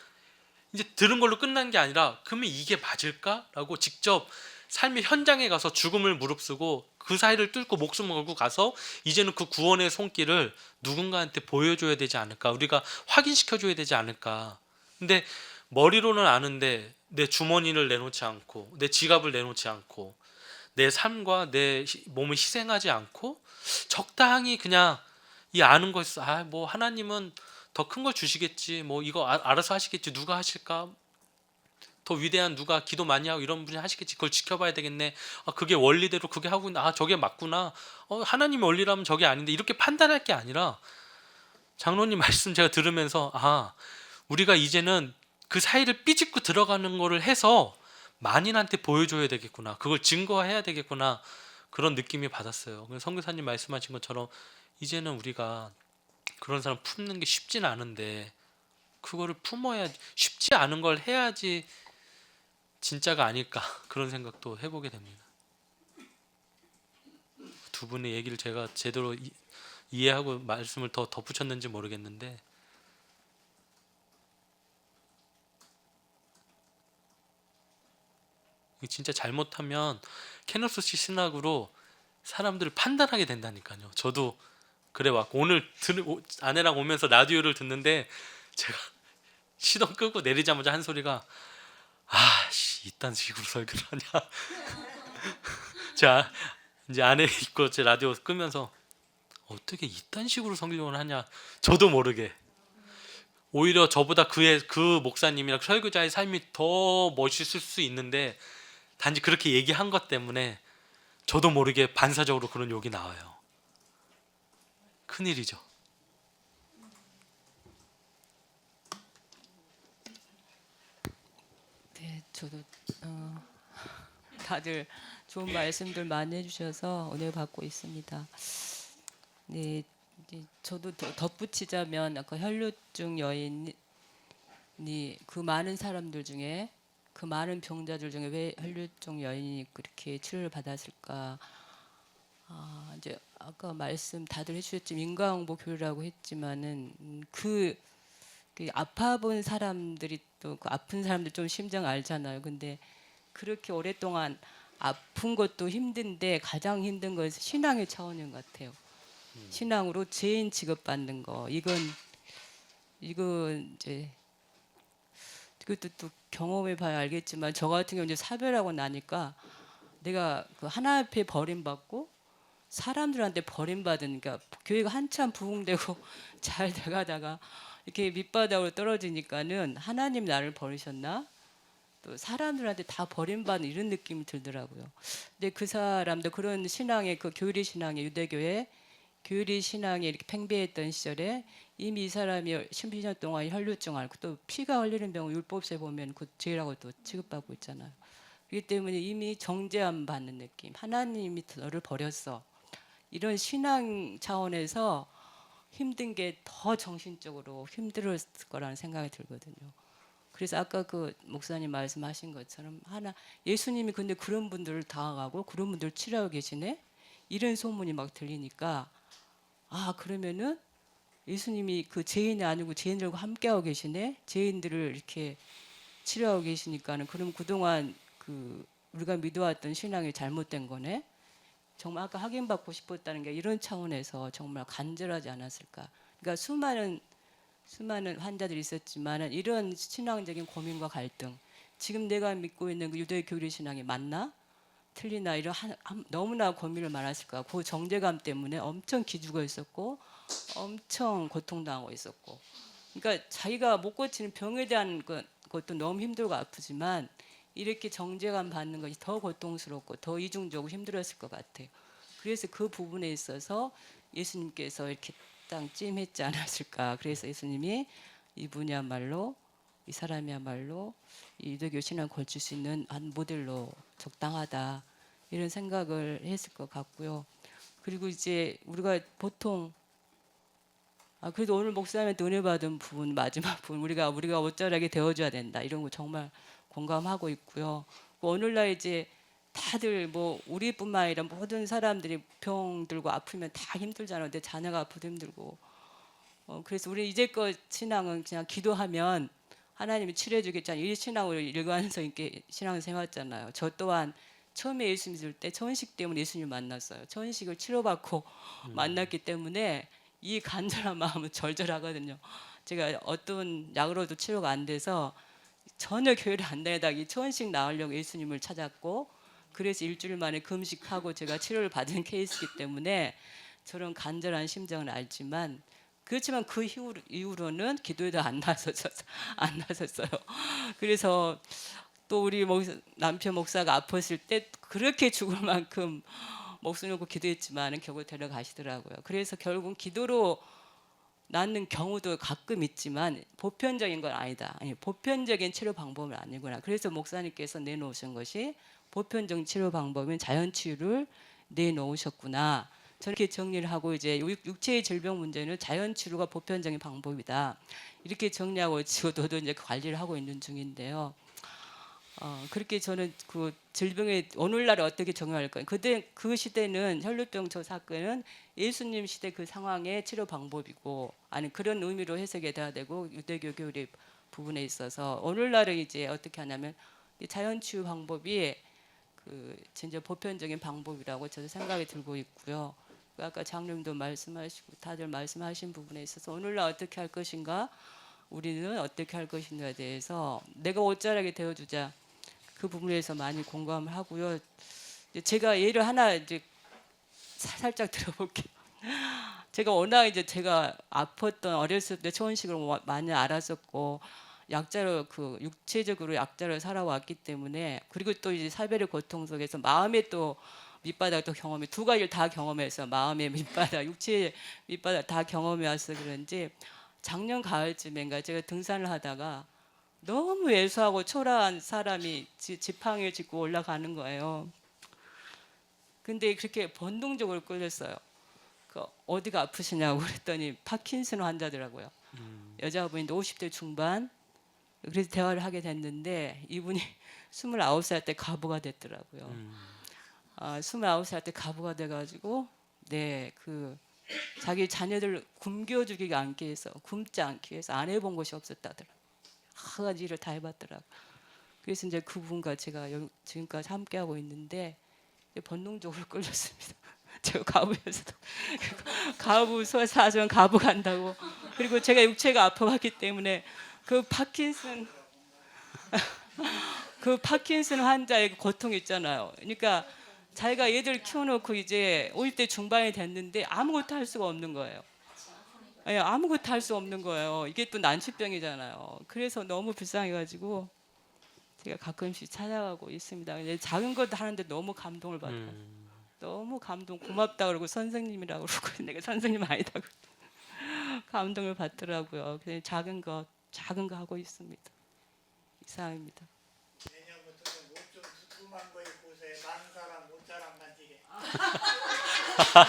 이제 들은 걸로 끝난 게 아니라, 그러면 이게 맞을까라고 직접 삶의 현장에 가서 죽음을 무릅쓰고 그 사이를 뚫고 목숨을 걸고 가서 이제는 그 구원의 손길을 누군가한테 보여줘야 되지 않을까, 우리가 확인시켜줘야 되지 않을까. 근데 머리로는 아는데 내 주머니를 내놓지 않고 내 지갑을 내놓지 않고 내 삶과 내 몸을 희생하지 않고 적당히 그냥 이 아는 거에서 뭐 하나님은 더 큰 걸 주시겠지, 뭐 이거 알아서 하시겠지, 누가 하실까, 더 위대한 누가 기도 많이 하고 이런 분이 하시겠지, 그걸 지켜봐야 되겠네, 그게 원리대로 그게 하고 있나, 저게 맞구나, 하나님의 원리라면 저게 아닌데, 이렇게 판단할 게 아니라 장로님 말씀 제가 들으면서 우리가 이제는 그 사이를 삐짓고 들어가는 거를 해서 만인한테 보여줘야 되겠구나. 그걸 증거해야 되겠구나. 그런 느낌이 받았어요. 그래서 선교사님 말씀하신 것처럼 이제는 우리가 그런 사람 품는 게 쉽지는 않은데 그거를 품어야 쉽지 않은 걸 해야지 진짜가 아닐까 그런 생각도 해보게 됩니다. 두 분의 얘기를 제가 제대로 이해하고 말씀을 더 덧붙였는지 모르겠는데 진짜 잘못하면 케노스시 신학으로 사람들을 판단하게 된다니까요. 저도 그래 왔고 오늘 아내랑 오면서 라디오를 듣는데 제가 시동 끄고 내리자마자 한 소리가 아씨 이딴 식으로 설교를 하냐. 자 이제 아내 있고 제 라디오 끄면서 어떻게 이딴 식으로 설교를 하냐. 저도 모르게 오히려 저보다 그 목사님이나 설교자의 삶이 더 멋있을 수 있는데 단지 그렇게 얘기한 것 때문에 저도 모르게 반사적으로 그런 욕이 나와요. 큰일이죠. 네, 저도 다들 좋은 말씀들 많이 해주셔서 은혜 받고 있습니다. 네, 이제 저도 덧붙이자면 아까 혈루증 여인이 그 많은 사람들 중에 그 많은 병자들 중에 왜 혈루증 여인이 그렇게 치료를 받았을까? 이제 아까 말씀 다들 해주셨지만 인과응보 교류라고 했지만은 그 아파본 사람들이 또 그 아픈 사람들 좀 심정 알잖아요. 근데 그렇게 오랫동안 아픈 것도 힘든데 가장 힘든 것은 신앙의 차원인 것 같아요. 신앙으로 죄인 취급받는 거 이건 이제 그것도 또 경험해봐야 알겠지만 저 같은 경우 이제 사별하고 나니까 내가 그 하나 앞에 버림받고 사람들한테 버림받은 그러니까 교회가 한참 부흥되고 잘 돼가다가 이렇게 밑바닥으로 떨어지니까는 하나님 나를 버리셨나? 또 사람들한테 다 버림받는 이런 느낌이 들더라고요. 근데 그 사람도 그런 신앙의 그 교리 신앙의 유대교회 교리 신앙에 이렇게 팽배했던 시절에 이미 이 사람이 12년 동안 혈루증 앓고 또 피가 흘리는 병은 율법서에 보면 그 죄라고 또 취급받고 있잖아요. 그렇기 때문에 이미 정죄함 받는 느낌. 하나님이 너를 버렸어. 이런 신앙 차원에서 힘든 게 더 정신적으로 힘들었을 거라는 생각이 들거든요. 그래서 아까 그 목사님 말씀하신 것처럼 예수님이 근데 그런 분들을 다가가고 그런 분들을 치료하고 계시네? 이런 소문이 막 들리니까 그러면은 예수님이 그 죄인이 아니고 죄인들과 함께하고 계시네? 죄인들을 이렇게 치료하고 계시니까는 그럼 그동안 그 우리가 믿어왔던 신앙이 잘못된 거네? 정말 아까 확인받고 싶었다는 게 이런 차원에서 정말 간절하지 않았을까? 그러니까 수많은 환자들이 있었지만 이런 신앙적인 고민과 갈등, 지금 내가 믿고 있는 그 유대 교리 신앙이 맞나? 틀리나? 이런 너무나 고민을 많았을까? 그 정죄감 때문에 엄청 기죽어 있었고, 엄청 고통당하고 있었고, 그러니까 자기가 못 고치는 병에 대한 것도 너무 힘들고 아프지만 이렇게 정죄감 받는 것이 더 고통스럽고 더 이중적으로 힘들었을 것 같아요. 그래서 그 부분에 있어서 예수님께서 이렇게 딱 찜했지 않았을까. 그래서 예수님이 이분이야말로 이 사람이야말로 이 유대교 신앙을 걸칠 수 있는 한 모델로 적당하다 이런 생각을 했을 것 같고요. 그리고 이제 우리가 보통 그래도 오늘 목사님한테 은혜 받은 부분 마지막 부분 우리가 옷자락이 되어줘야 된다 이런 거 정말 공감하고 있고요. 오늘날 이제 다들 뭐 우리뿐만 아니라 모든 사람들이 병 들고 아프면 다 힘들잖아요. 내 자녀가 아프도 힘들고. 그래서 우리 이제껏 신앙은 그냥 기도하면 하나님이 치료해 주겠잖아요. 이 신앙으로 일관해서 이렇게 신앙을 세웠잖아요. 저 또한 처음에 예수 믿을 때 천식 때문에 예수님 만났어요. 천식을 치료받고 만났기 때문에 이 간절한 마음은 절절하거든요. 제가 어떤 약으로도 치료가 안 돼서 전혀 교회를 안 다니다가 이 천식 나으려고 예수님을 찾았고 그래서 일주일 만에 금식하고 제가 치료를 받은 케이스이기 때문에 저런 간절한 심정을 알지만 그렇지만 그 이후로는 기도에도 안 나섰어요. 그래서 또 우리 남편 목사가 아팠을 때 그렇게 죽을 만큼 목숨 놓고 기도했지만 결국 데려가시더라고요. 그래서 결국 기도로 낳는 경우도 가끔 있지만 보편적인 건 아니다. 아니, 보편적인 치료 방법은 아니구나. 그래서 목사님께서 내놓으신 것이 보편적인 치료 방법인 자연치유를 내놓으셨구나. 저렇게 정리를 하고 이제 육체의 질병 문제는 자연치료가 보편적인 방법이다. 이렇게 정리하고 지금 저도 이제 관리를 하고 있는 중인데요. 그렇게 저는 그 질병의 오늘날 어떻게 적용할까? 그때 그 시대는 혈루병 저 사건은 예수님 시대 그 상황의 치료 방법이고 아니 그런 의미로 해석이 돼야 되고 유대교 교리 부분에 있어서 오늘날은 이제 어떻게 하냐면 이 자연치유 방법이 그 진짜 보편적인 방법이라고 저도 생각이 들고 있고요. 그 아까 장로님도 말씀하시고 다들 말씀하신 부분에 있어서 오늘날 어떻게 할 것인가, 우리는 어떻게 할 것인가에 대해서 내가 옷자락이 되어주자 그 부분에서 많이 공감을 하고요. 제가 예를 하나 이제 살짝 들어볼게요. 제가 워낙 이제 제가 아팠던 어렸을 때 초원식을 많이 알았었고 약자로 그 육체적으로 약자로 살아왔기 때문에 그리고 또 이제 사별의 고통 속에서 마음의 또 밑바닥 또 경험이 두 가지를 다 경험해서 마음의 밑바닥, 육체의 밑바닥 다 경험해 와서 그런지 작년 가을쯤인가 제가 등산을 하다가 너무 왜소하고 초라한 사람이 지팡이를 짚고 올라가는 거예요. 근데 그렇게 본능적으로 끌렸어요. 그 어디가 아프시냐고 그랬더니 파킨슨 환자더라고요. 여자분인데 50대 중반. 그래서 대화를 하게 됐는데 이분이 29살 때 가부가 됐더라고요. 29살 때 가부가 돼가지고 그 자기 자녀들 굶겨주기 않기 위해서 굶지 않기 위해서 안 해본 것이 없었다더라고요. 여러 가지 일을 다 해봤더라고요. 그래서 이제 그분과 제가 지금까지 함께하고 있는데 본능적으로 끌렸습니다. 제가 가부여서도 가부 사주면 가부 간다고. 그리고 제가 육체가 아파갔기 때문에 그 파킨슨 환자의 고통 있잖아요. 그러니까 자기가 얘들 키워놓고 이제 50대 중반이 됐는데 아무것도 할 수가 없는 거예요. 예, 아무것도 할 수 없는 거예요. 이게 또 난치병이잖아요. 그래서 너무 불쌍해가지고 제가 가끔씩 찾아가고 있습니다. 작은 것도 하는데 너무 감동을 받아요. 너무 고맙다 그러고 선생님이라고 그러고 내가 선생님 아니다 그러고 감동을 받더라고요. 그래서 작은 거 하고 있습니다. 이상입니다. 내년부터는 옷좀 두툼한 거 입고 오세요. 많은 사람 옷자랑 만지게.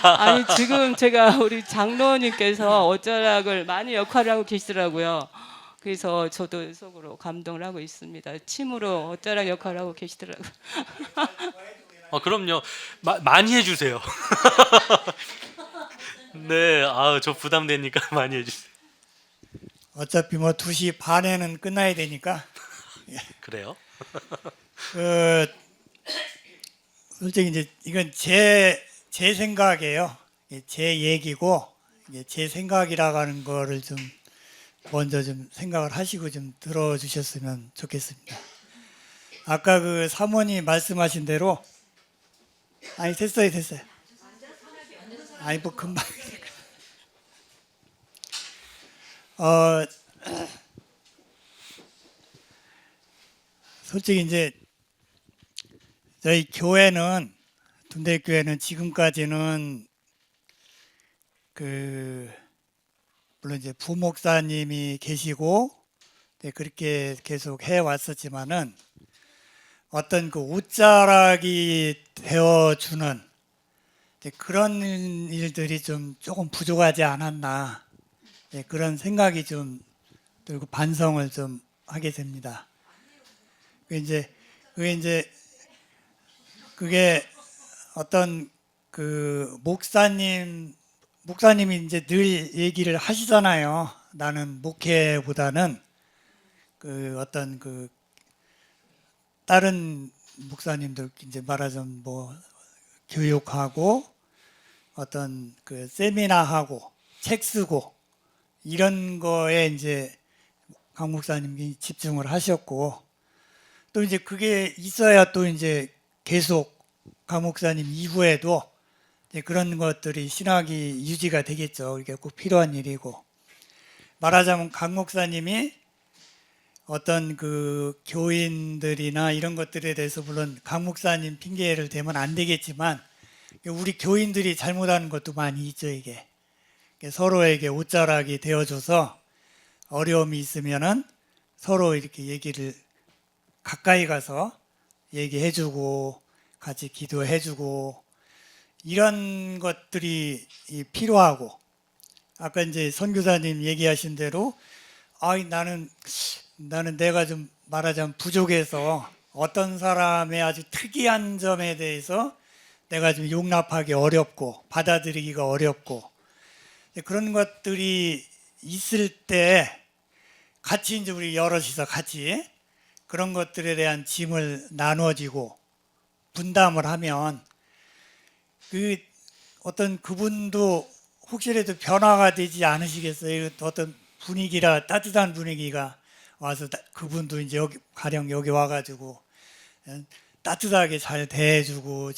아니 지금 제가 우리 장로님께서 옷자락을 많이 역할을 하고 계시더라고요. 그래서 저도 속으로 감동을 하고 있습니다. 침으로 옷자락 역할을 하고 계시더라고요. 그럼요. 많이 해주세요. 네, 저 부담되니까 많이 해주세요. 어차피 뭐 2시 반에는 끝나야 되니까 그래요? 솔직히 이제 이건 제 생각이에요. 제 얘기고 이제 제 생각이라고 하는 거를 좀 먼저 좀 생각을 하시고 좀 들어주셨으면 좋겠습니다. 아까 그 사모님 말씀하신 대로 아니 됐어요. 아니 뭐 금방 솔직히 이제 저희 교회는 둔대교회는 지금까지는 물론 이제 부목사님이 계시고 그렇게 계속 해 왔었지만은 어떤 그 옷자락이 되어주는 그런 일들이 좀 조금 부족하지 않았나 그런 생각이 좀 들고 반성을 좀 하게 됩니다. 그게 어떤 그 목사님이 이제 늘 얘기를 하시잖아요. 나는 목회보다는 그 어떤 그 다른 목사님들 이제 말하자면 뭐 교육하고 어떤 그 세미나하고 책 쓰고 이런 거에 이제 강 목사님이 집중을 하셨고 또 이제 그게 있어야 또 이제 계속 강 목사님 이후에도 이제 그런 것들이 신학이 유지가 되겠죠. 이게 꼭 필요한 일이고 말하자면 강 목사님이 어떤 그 교인들이나 이런 것들에 대해서 물론 강 목사님 핑계를 대면 안 되겠지만 우리 교인들이 잘못하는 것도 많이 있죠. 이게 서로에게 옷자락이 되어줘서 어려움이 있으면은 서로 이렇게 얘기를 가까이 가서 얘기해주고 같이 기도해주고 이런 것들이 필요하고 아까 이제 선교사님 얘기하신 대로 나는 내가 좀 말하자면 부족해서 어떤 사람의 아주 특이한 점에 대해서 내가 좀 용납하기 어렵고 받아들이기가 어렵고 그런 것들이 있을 때 같이 이제 우리 여럿이서 같이 그런 것들에 대한 짐을 나눠지고 분담을 하면 어떤 그분도 혹시라도 변화가 되지 않으시겠어요? 어떤 분위기라 따뜻한 분위기가 와서 그분도 이제 가령 여기 와가지고 따뜻하게 잘 대해주고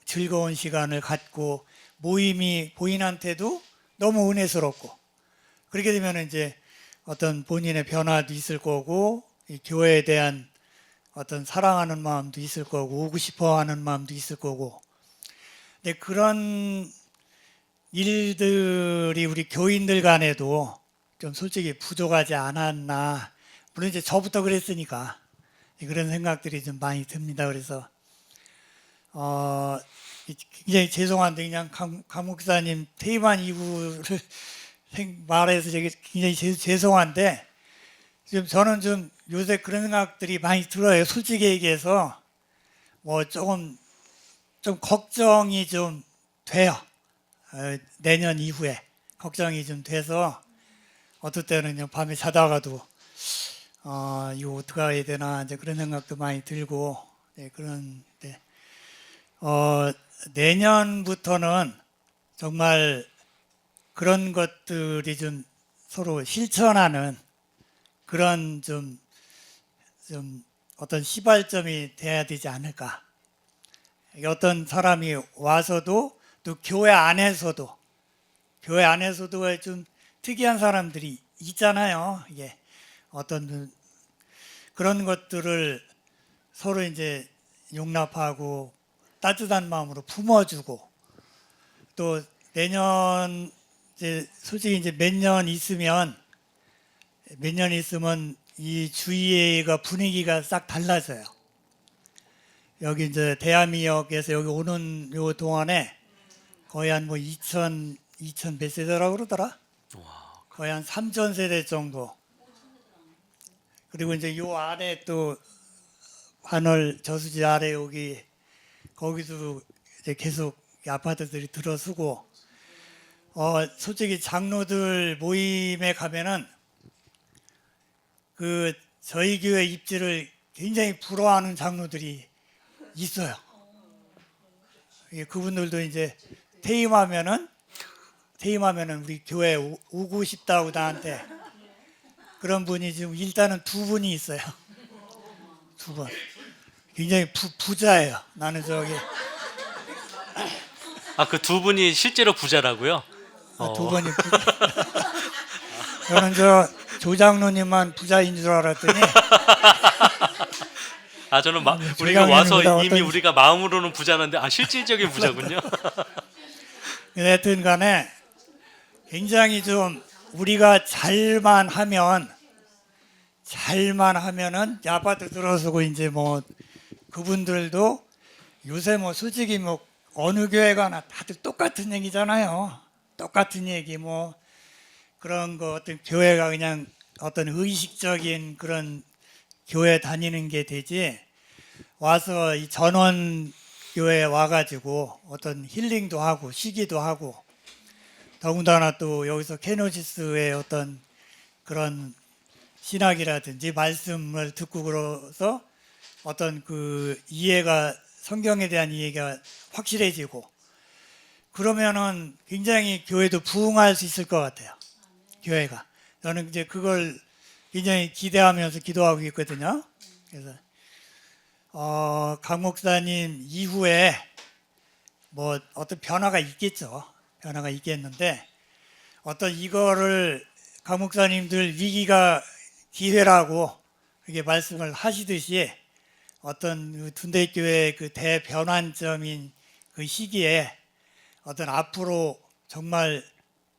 즐거운 시간을 갖고 모임이 본인한테도 너무 은혜스럽고 그렇게 되면 이제 어떤 본인의 변화도 있을 거고 이 교회에 대한 어떤 사랑하는 마음도 있을 거고 오고 싶어하는 마음도 있을 거고 근데 그런 일들이 우리 교인들 간에도 좀 솔직히 부족하지 않았나 물론 이제 저부터 그랬으니까 그런 생각들이 좀 많이 듭니다. 그래서 굉장히 죄송한데 그냥 강 목사님 퇴임한 이후를 말해서 되게 굉장히 죄송한데 지금 저는 좀 요새 그런 생각들이 많이 들어요. 솔직히 얘기해서 뭐 좀 걱정이 좀 돼요. 내년 이후에 걱정이 좀 돼서 어떨 때는 그냥 밤에 자다가도 이거 어떻게 해야 되나 이제 그런 생각도 많이 들고 그런데 내년부터는 정말 그런 것들이 좀 서로 실천하는 그런 좀 어떤 시발점이 돼야 되지 않을까. 어떤 사람이 와서도 또 교회 안에서도 좀 특이한 사람들이 있잖아요. 이게 어떤 그런 것들을 서로 이제 용납하고 따뜻한 마음으로 품어주고 또 내년 이제 솔직히 이제 몇 년 있으면 이 주위가 분위기가 싹 달라져요. 여기 이제 대한민국에서 여기 오는 요 동안에 거의 한 뭐 2000 몇 세대라고 그러더라? 거의 한 3000 세대 정도. 그리고 이제 요 아래 또 관월 저수지 아래 여기 거기도 이제 계속 아파트들이 들어서고 솔직히 장로들 모임에 가면은 저희 교회 입지를 굉장히 부러워하는 장로들이 있어요. 그분들도 이제 퇴임하면은 우리 교회 오고 싶다고 나한테 그런 분이 지금 일단은 2분이 있어요. 2분. 굉장히 부자예요. 나는 저기 그 두 분이 실제로 부자라고요? 2분이 부자. 저는 저 조장로님만 부자인 줄 알았더니 저는 우리가 와서 조장님보다 이미 어떤- 우리가 마음으로는 부자인데 실질적인 부자군요. 하여튼 간에 굉장히 좀 우리가 잘만 하면은 아파트 들어서고 이제 뭐 그분들도 요새 뭐 솔직히 뭐 어느 교회 가나 다들 똑같은 얘기잖아요. 똑같은 얘기 뭐 그런 거 어떤 교회가 그냥 어떤 의식적인 그런 교회 다니는 게 되지 와서 이 전원 교회에 와가지고 어떤 힐링도 하고 쉬기도 하고 더군다나 또 여기서 케노시스의 어떤 그런 신학이라든지 말씀을 듣고 그러서 어떤 이해가 성경에 대한 이해가 확실해지고 그러면은 굉장히 교회도 부흥할 수 있을 것 같아요. 교회가 저는 이제 그걸 굉장히 기대하면서 기도하고 있거든요. 그래서 강 목사님 이후에 뭐 어떤 변화가 있겠죠. 변화가 있겠는데 어떤 이거를 강 목사님들 위기가 기회라고 이렇게 말씀을 하시듯이 어떤 둔대교회의 대변환점인 그 시기에 어떤 앞으로 정말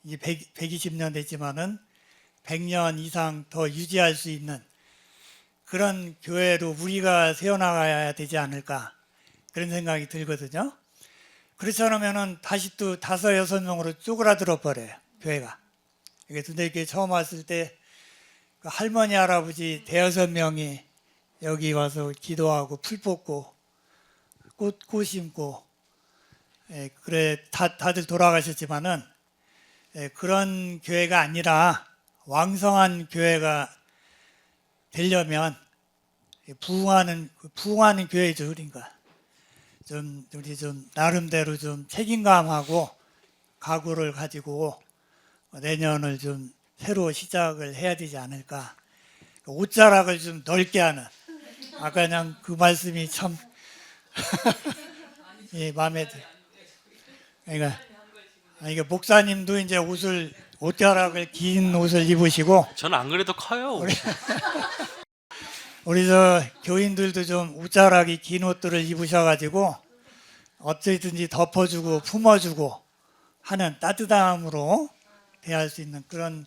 이제 120년 됐지만은 100년 이상 더 유지할 수 있는 그런 교회로 우리가 세워나가야 되지 않을까 그런 생각이 들거든요. 그렇지 않으면은 다시 또 5-6명으로 쪼그라들어 버려요, 교회가. 이게 군대교회 처음 왔을 때 그 할머니 할아버지 5-6명이 여기 와서 기도하고 풀 뽑고 꽃 심고, 예, 그래 다들 돌아가셨지만은, 예, 그런 교회가 아니라 왕성한 교회가 되려면 부흥하는 교회죠. 그러니까 우리 좀 나름대로 좀 책임감하고 각오를 가지고 내년을 좀 새로 시작을 해야 되지 않을까. 옷자락을 좀 넓게 하는, 아까 그냥 그 말씀이 참 예, 마음에 들어요. 그러니까 이게 목사님도 이제 옷자락을 긴 옷을 입으시고, 저는 안 그래도 커요. 우리 저 교인들도 좀 옷자락이 긴 옷들을 입으셔가지고 어쨌든지 덮어주고 품어주고 하는 따뜻함으로 대할 수 있는 그런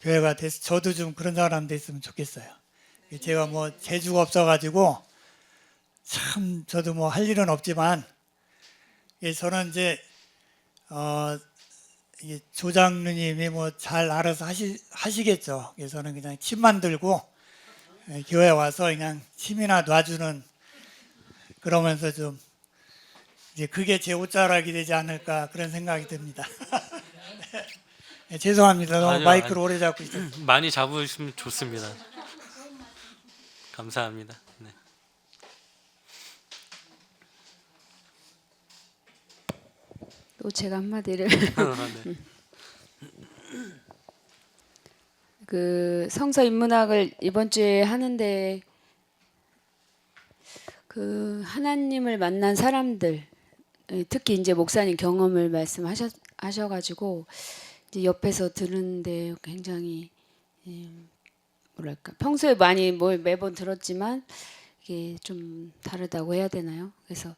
교회가 돼서 저도 좀 그런 사람 됐으면 좋겠어요. 제가 뭐 재주가 없어가지고 참 저도 뭐 할 일은 없지만, 저는 이제 이게 조장로님이 뭐 잘 알아서 하시겠죠. 그래서 저는 그냥 침만 들고 교회 와서 그냥 침이나 놔주는, 그러면서 좀 이제 그게 제 옷자락이 되지 않을까 그런 생각이 듭니다. 네, 죄송합니다. 너무 아니요, 마이크를 오래 잡고 있어요. 많이 잡으시면 좋습니다. 감사합니다. 네. 또 제가 한마디를 네. 그 성서 인문학을 이번 주에 하는데 그 하나님을 만난 사람들, 특히 이제 목사님 경험을 말씀하셔가지고 이제 옆에서 들은데 굉장히 뭐랄까, 평소에 많이 뭘 매번 들었지만 이게 좀 다르다고 해야 되나요? 그래서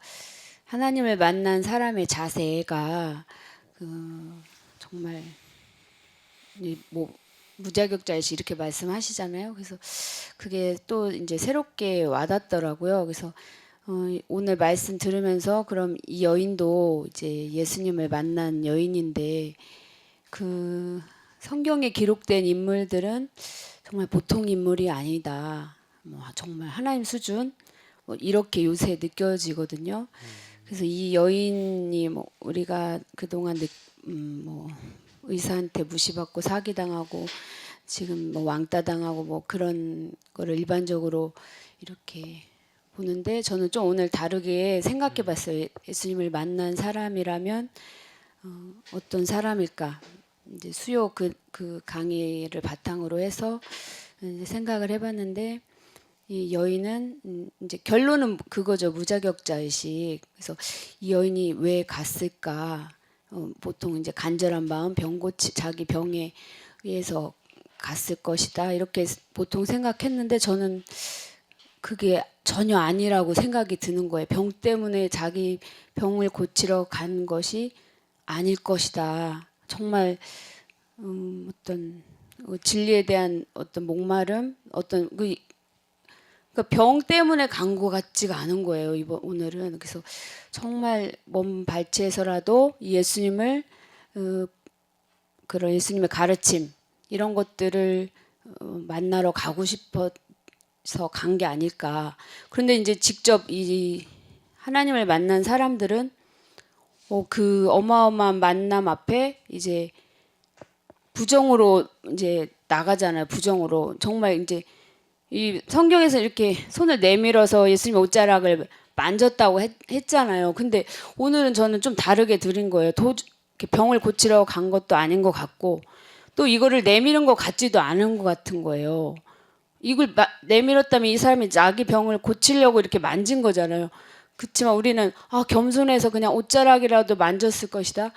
하나님을 만난 사람의 자세가 정말 뭐 무자격자이시 이렇게 말씀하시잖아요. 그래서 그게 또 이제 새롭게 와닿더라고요. 그래서 오늘 말씀 들으면서 그럼 이 여인도 이제 예수님을 만난 여인인데 그 성경에 기록된 인물들은 정말 보통 인물이 아니다. 뭐 정말 하나님 수준 뭐 이렇게 요새 느껴지거든요. 그래서 이 여인이 뭐 우리가 그동안 뭐 의사한테 무시받고 사기당하고 지금 뭐 왕따 당하고 뭐 그런 거를 일반적으로 이렇게 보는데, 저는 좀 오늘 다르게 생각해봤어요. 예수님을 만난 사람이라면 어떤 사람일까? 이제 수요 그 강의를 바탕으로 해서 이제 생각을 해봤는데, 이 여인은 이제 결론은 그거죠. 무자격자 의식. 그래서 이 여인이 왜 갔을까? 보통 이제 간절한 마음, 자기 병에 의해서 갔을 것이다 이렇게 보통 생각했는데, 저는 그게 전혀 아니라고 생각이 드는 거예요. 병 때문에 자기 병을 고치러 간 것이 아닐 것이다. 정말 어떤 진리에 대한 어떤 목마름, 어떤 그러니까 병 때문에 간 것 같지가 않은 거예요. 오늘은. 그래서 정말 몸 발치해서라도 예수님을 그런 예수님의 가르침 이런 것들을 만나러 가고 싶어서 간 게 아닐까. 그런데 이제 직접 이 하나님을 만난 사람들은 그 어마어마한 만남 앞에 이제 부정으로 이제 나가잖아요. 부정으로. 정말 이제 이 성경에서 이렇게 손을 내밀어서 예수님의 옷자락을 만졌다고 했잖아요. 근데 오늘은 저는 좀 다르게 들은 거예요. 이렇게 병을 고치러 간 것도 아닌 것 같고, 또 이거를 내미는 것 같지도 않은 것 같은 거예요. 이걸 내밀었다면 이 사람이 자기 병을 고치려고 이렇게 만진 거잖아요. 그렇지만 우리는 겸손해서 그냥 옷자락이라도 만졌을 것이다.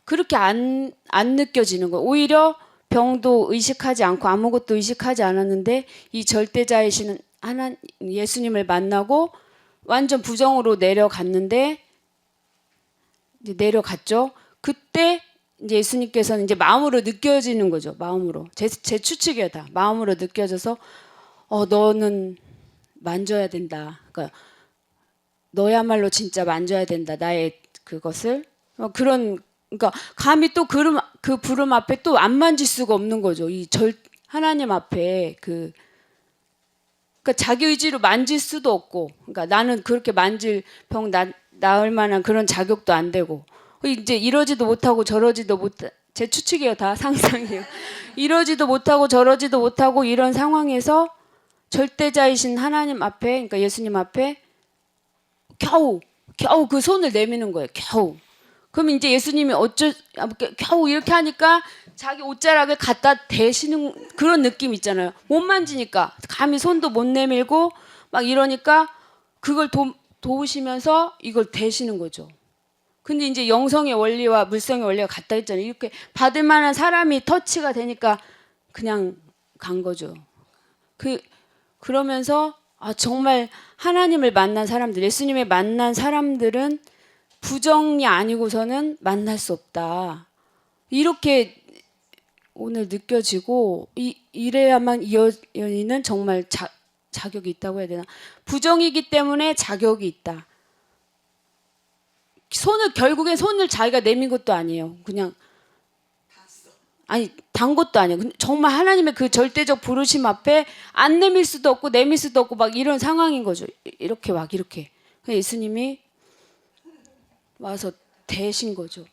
그렇게 안 느껴지는 거예요. 오히려 병도 의식하지 않고 아무것도 의식하지 않았는데 이 절대자이신 예수님을 만나고 완전 부정으로 내려갔는데, 이제 내려갔죠. 그때 이제 예수님께서는 이제 마음으로 느껴지는 거죠. 마음으로. 제 추측이에요, 다. 마음으로 느껴져서 너는 만져야 된다. 그러니까 너야말로 진짜 만져야 된다. 나의 그것을. 그런 그러니까 감히 또 그 부름 앞에 또 안 만질 수가 없는 거죠. 이 하나님 앞에 그러니까 자기 의지로 만질 수도 없고, 그러니까 나는 그렇게 만질 병 나을 만한 그런 자격도 안 되고, 이제 이러지도 못하고 저러지도 못, 제 추측이에요, 다 상상이에요. 이러지도 못하고 저러지도 못하고 이런 상황에서 절대자이신 하나님 앞에, 그러니까 예수님 앞에 겨우 그 손을 내미는 거예요. 겨우. 그럼 이제 예수님이 겨우 이렇게 하니까 자기 옷자락을 갖다 대시는 그런 느낌 있잖아요. 못 만지니까 감히 손도 못 내밀고 막 이러니까 그걸 도우시면서 이걸 대시는 거죠. 근데 이제 영성의 원리와 물성의 원리가 같다 했잖아요. 이렇게 받을 만한 사람이 터치가 되니까 그냥 간 거죠. 그러면서 정말 하나님을 만난 사람들, 예수님을 만난 사람들은 부정이 아니고서는 만날 수 없다. 이렇게 오늘 느껴지고 이래야만 이 여인은 정말 자격이 있다고 해야 되나? 부정이기 때문에 자격이 있다. 결국엔 손을 자기가 내민 것도 아니에요. 그냥 단 것도 아니에요. 정말 하나님의 그 절대적 부르심 앞에 안 내밀 수도 없고 내밀 수도 없고 막 이런 상황인 거죠. 이렇게. 예수님이 와서 대신 거죠.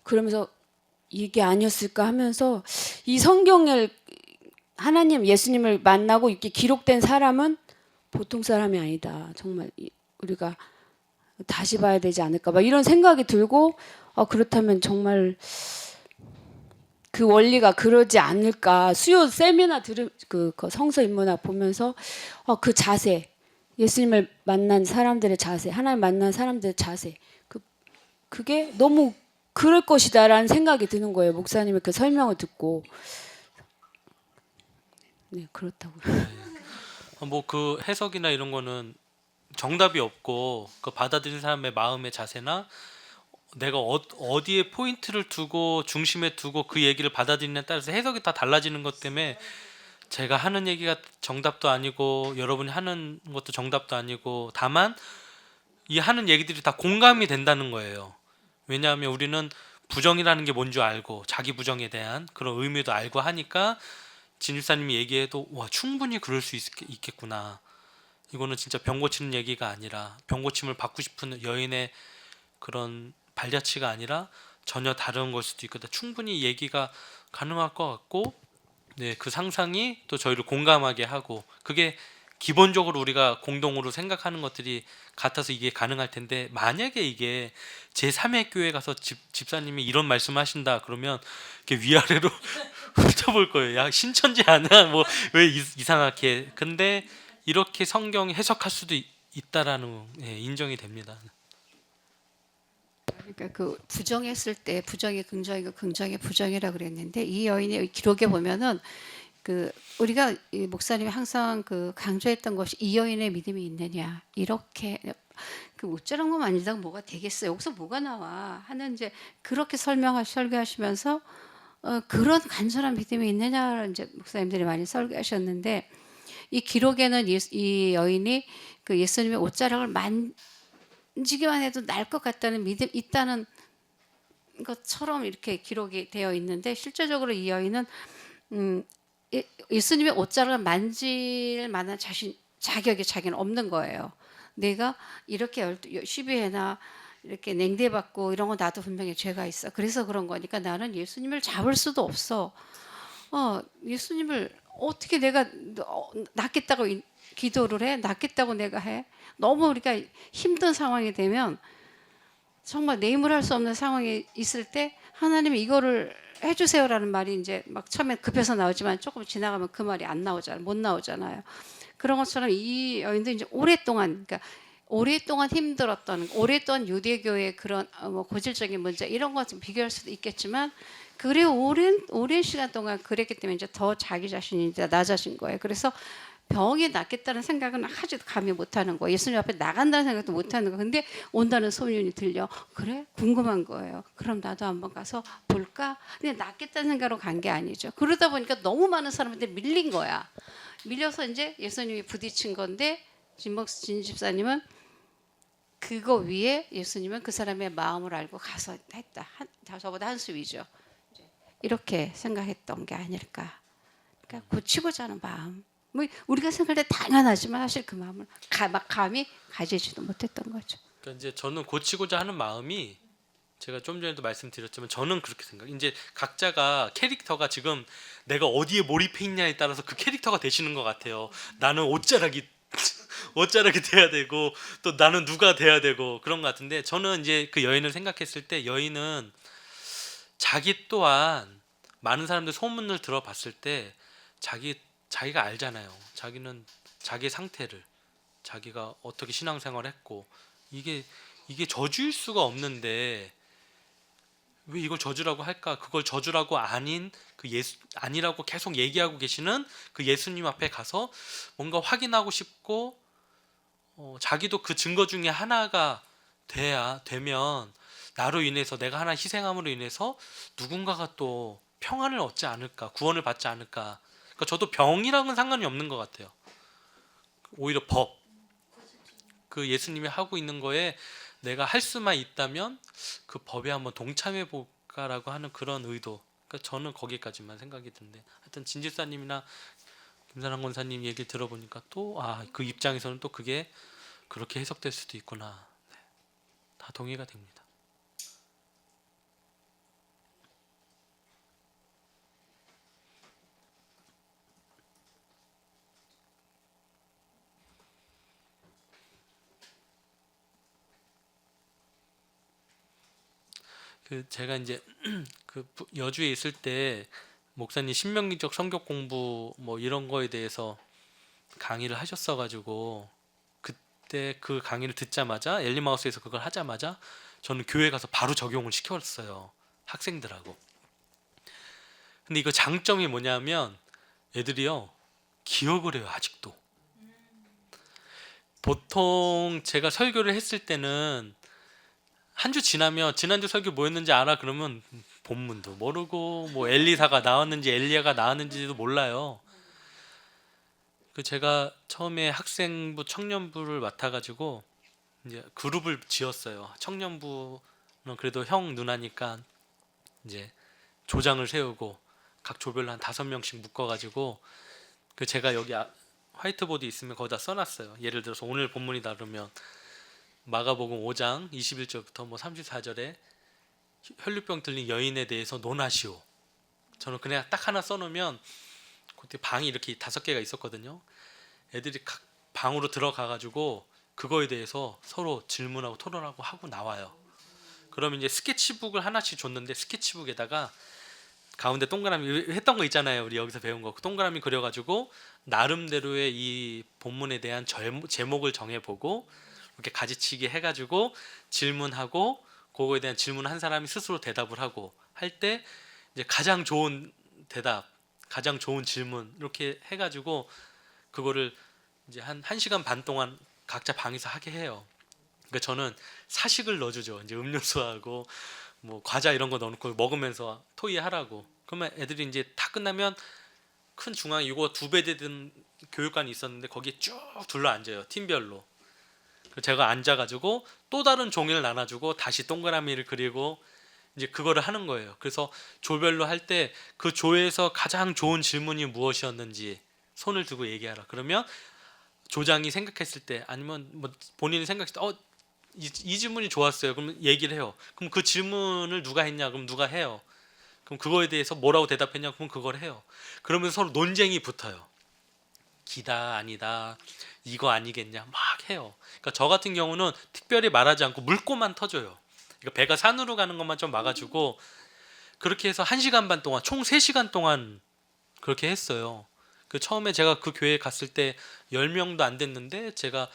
그러면서 이게 아니었을까 하면서 이 성경을 하나님 예수님을 만나고 이렇게 기록된 사람은 보통 사람이 아니다. 정말 우리가 다시 봐야 되지 않을까 막 이런 생각이 들고 그렇다면 정말 그 원리가 그러지 않을까. 수요 세미나 그 성서 인문학 보면서 그 자세, 예수님을 만난 사람들의 자세, 하나님 만난 사람들의 자세, 그게 너무 그럴 것이다라는 생각이 드는 거예요. 목사님의 그 설명을 듣고. 네, 그렇다고요. 뭐 그 해석이나 이런 거는 정답이 없고 그 받아들인 사람의 마음의 자세나 내가 어디에 포인트를 두고 중심에 두고 그 얘기를 받아들이느냐에 따라서 해석이 다 달라지는 것 때문에 제가 하는 얘기가 정답도 아니고 여러분이 하는 것도 정답도 아니고 다만 이 하는 얘기들이 다 공감이 된다는 거예요. 왜냐하면 우리는 부정이라는 게 뭔지 알고 자기 부정에 대한 그런 의미도 알고 하니까 진입사님이 얘기해도 와 충분히 그럴 수 있겠구나. 이거는 진짜 병 고치는 얘기가 아니라 병 고침을 받고 싶은 여인의 그런 발자취가 아니라 전혀 다른 걸 수도 있거든. 충분히 얘기가 가능할 것 같고 네, 그 상상이 또 저희를 공감하게 하고 그게 기본적으로 우리가 공동으로 생각하는 것들이 같아서 이게 가능할 텐데 만약에 이게 제3의 교회 가서 집사님이 이런 말씀하신다 그러면 이렇게 위아래로 훑어볼 거예요. 야 신천지 아니야? 뭐 왜 이상하게? 근데 이렇게 성경 해석할 수도 있다라는 인정이 됩니다. 그러니까 그 부정했을 때 부정이 긍정이고 긍정이 부정이라 그랬는데 이 여인의 기록에 보면은 그 우리가 이 목사님이 항상 그 강조했던 것이 이 여인의 믿음이 있느냐 이렇게 그 어쩌란 거 아니다가 뭐가 되겠어요? 여기서 뭐가 나와 하는 이제 그렇게 설교하시면서 그런 간절한 믿음이 있느냐를 이제 목사님들이 많이 설교하셨는데 이 기록에는 이 여인이 그 예수님의 옷자락을 만지기만 해도 날 것 같다는 믿음 있다는 것처럼 이렇게 기록이 되어 있는데 실제적으로 이 여인은 예수님의 옷자락을 만질 만한 자격이 자기는 없는 거예요. 내가 이렇게 12회나 이렇게 냉대받고 이런 거 나도 분명히 죄가 있어. 그래서 그런 거니까 나는 예수님을 잡을 수도 없어. 예수님을 어떻게 내가 낫겠다고 기도를 해? 낫겠다고 내가 해? 너무 우리가 힘든 상황이 되면 정말 내 힘을 할 수 없는 상황이 있을 때 하나님이 이거를 해주세요라는 말이 이제 막 처음에 급해서 나오지만 조금 지나가면 그 말이 안 나오잖아요. 못 나오잖아요. 그런 것처럼 이 여인도 이제 오랫동안 힘들었던 오랫동안 유대교의 그런 뭐 고질적인 문제 이런 것 좀 비교할 수도 있겠지만 그래 오랜 시간 동안 그랬기 때문에 이제 더 자기 자신이 이제 낮아진 거예요. 그래서 병이 낫겠다는 생각은 아주 감히 못하는 거예요. 예수님 앞에 나간다는 생각도 못하는 거예요. 근데 온다는 소문이 들려. 그래? 궁금한 거예요. 그럼 나도 한번 가서 볼까? 근데 낫겠다는 생각으로 간 게 아니죠. 그러다 보니까 너무 많은 사람한테 밀린 거야. 밀려서 이제 예수님이 부딪힌 건데 진 집사님은 그거 위에 예수님은 그 사람의 마음을 알고 가서 했다. 저보다 한 수 위죠. 이렇게 생각했던 게 아닐까. 그러니까 고치고자 하는 마음. 뭐 우리가 생각할 때 당연하지만 사실 그 마음을 감히 가지지도 못했던 거죠. 그러니까 이제 저는 고치고자 하는 마음이 제가 좀 전에도 말씀드렸지만 저는 그렇게 생각. 이제 각자가 캐릭터가 지금 내가 어디에 몰입해 있냐에 따라서 그 캐릭터가 되시는 것 같아요. 나는 옷자락이 돼야 되고 또 나는 누가 돼야 되고 그런 것 같은데 저는 이제 그 여인을 생각했을 때 여인은 자기 또한 많은 사람들 소문을 들어봤을 때 자기가 알잖아요. 자기는 자기 상태를 자기가 어떻게 신앙생활을 했고 이게 저주일 수가 없는데 왜 이걸 저주라고 할까? 그걸 저주라고 아니라고 계속 얘기하고 계시는 그 예수님 앞에 가서 뭔가 확인하고 싶고 자기도 그 증거 중에 하나가 되면 나로 인해서 내가 하나 희생함으로 인해서 누군가가 또 평안을 얻지 않을까, 구원을 받지 않을까. 그러니까 저도 병이랑은 상관이 없는 것 같아요. 오히려 그 예수님이 하고 있는 거에 내가 할 수만 있다면 그 법에 한번 동참해 볼까라고 하는 그런 의도. 그러니까 저는 거기까지만 생각이 드는데 하여튼 진 집사님이나 김사랑 권사님 얘기 들어보니까 또 그 입장에서는 또 그게 그렇게 해석될 수도 있구나. 네. 다 동의가 됩니다. 제가 이제 그 여주에 있을 때 목사님 신명기적 성경 공부 뭐 이런 거에 대해서 강의를 하셨어가지고 그때 그 강의를 듣자마자 엘리마우스에서 그걸 하자마자 저는 교회 가서 바로 적용을 시켰어요. 학생들하고. 근데 이거 장점이 뭐냐면 애들이요 기억을 해요. 아직도. 보통 제가 설교를 했을 때는 한 주 지나면 지난주 설교 뭐였는지 알아? 그러면 본문도 모르고 뭐 엘리사가 나왔는지 엘리야가 나왔는지도 몰라요. 그 제가 처음에 학생부 청년부를 맡아가지고 이제 그룹을 지었어요. 청년부는 그래도 형 누나니까 이제 조장을 세우고 각 조별로 한 5명씩 묶어가지고 그 제가 여기 화이트보드 있으면 거기다 써놨어요. 예를 들어서 오늘 본문이다 그러면 마가복음 5장 21절부터 뭐 34절에 혈류병 들린 여인에 대해서 논하시오. 저는 그냥 딱 하나 써놓으면 그때 방이 이렇게 5개가 있었거든요. 애들이 각 방으로 들어가가지고 그거에 대해서 서로 질문하고 토론하고 하고 나와요. 그러면 이제 스케치북을 하나씩 줬는데 스케치북에다가 가운데 동그라미 했던 거 있잖아요. 우리 여기서 배운 거. 그 동그라미 그려가지고 나름대로의 이 본문에 대한 제목을 정해보고 이렇게 가지치기 해가지고 질문하고 그거에 대한 질문 한 사람이 스스로 대답을 하고 할 때 이제 가장 좋은 대답, 가장 좋은 질문 이렇게 해가지고 그거를 이제 한 1시간 반 동안 각자 방에서 하게 해요. 그러니까 저는 사식을 넣어주죠. 이제 음료수하고 뭐 과자 이런 거 넣어놓고 먹으면서 토의하라고. 그러면 애들이 이제 다 끝나면 큰 중앙에 이거 2배 되던 교육관이 있었는데 거기에 쭉 둘러 앉아요. 팀별로. 제가 앉아가지고 또 다른 종이를 나눠주고 다시 동그라미를 그리고 이제 그거를 하는 거예요. 그래서 조별로 할 때 그 조에서 가장 좋은 질문이 무엇이었는지 손을 들고 얘기하라. 그러면 조장이 생각했을 때 아니면 뭐 본인이 생각했을 때 이 질문이 좋았어요. 그럼 얘기를 해요. 그럼 그 질문을 누가 했냐? 그럼 누가 해요. 그럼 그거에 대해서 뭐라고 대답했냐? 그럼 그걸 해요. 그러면 서로 논쟁이 붙어요. 기다 아니다 이거 아니겠냐 막 해요. 그러니까 저 같은 경우는 특별히 말하지 않고 물고만 터줘요. 그러니까 배가 산으로 가는 것만 좀 막아주고 그렇게 해서 1시간 반 동안 총 3시간 동안 그렇게 했어요. 그 처음에 제가 그 교회에 갔을 때 10명도 안 됐는데 제가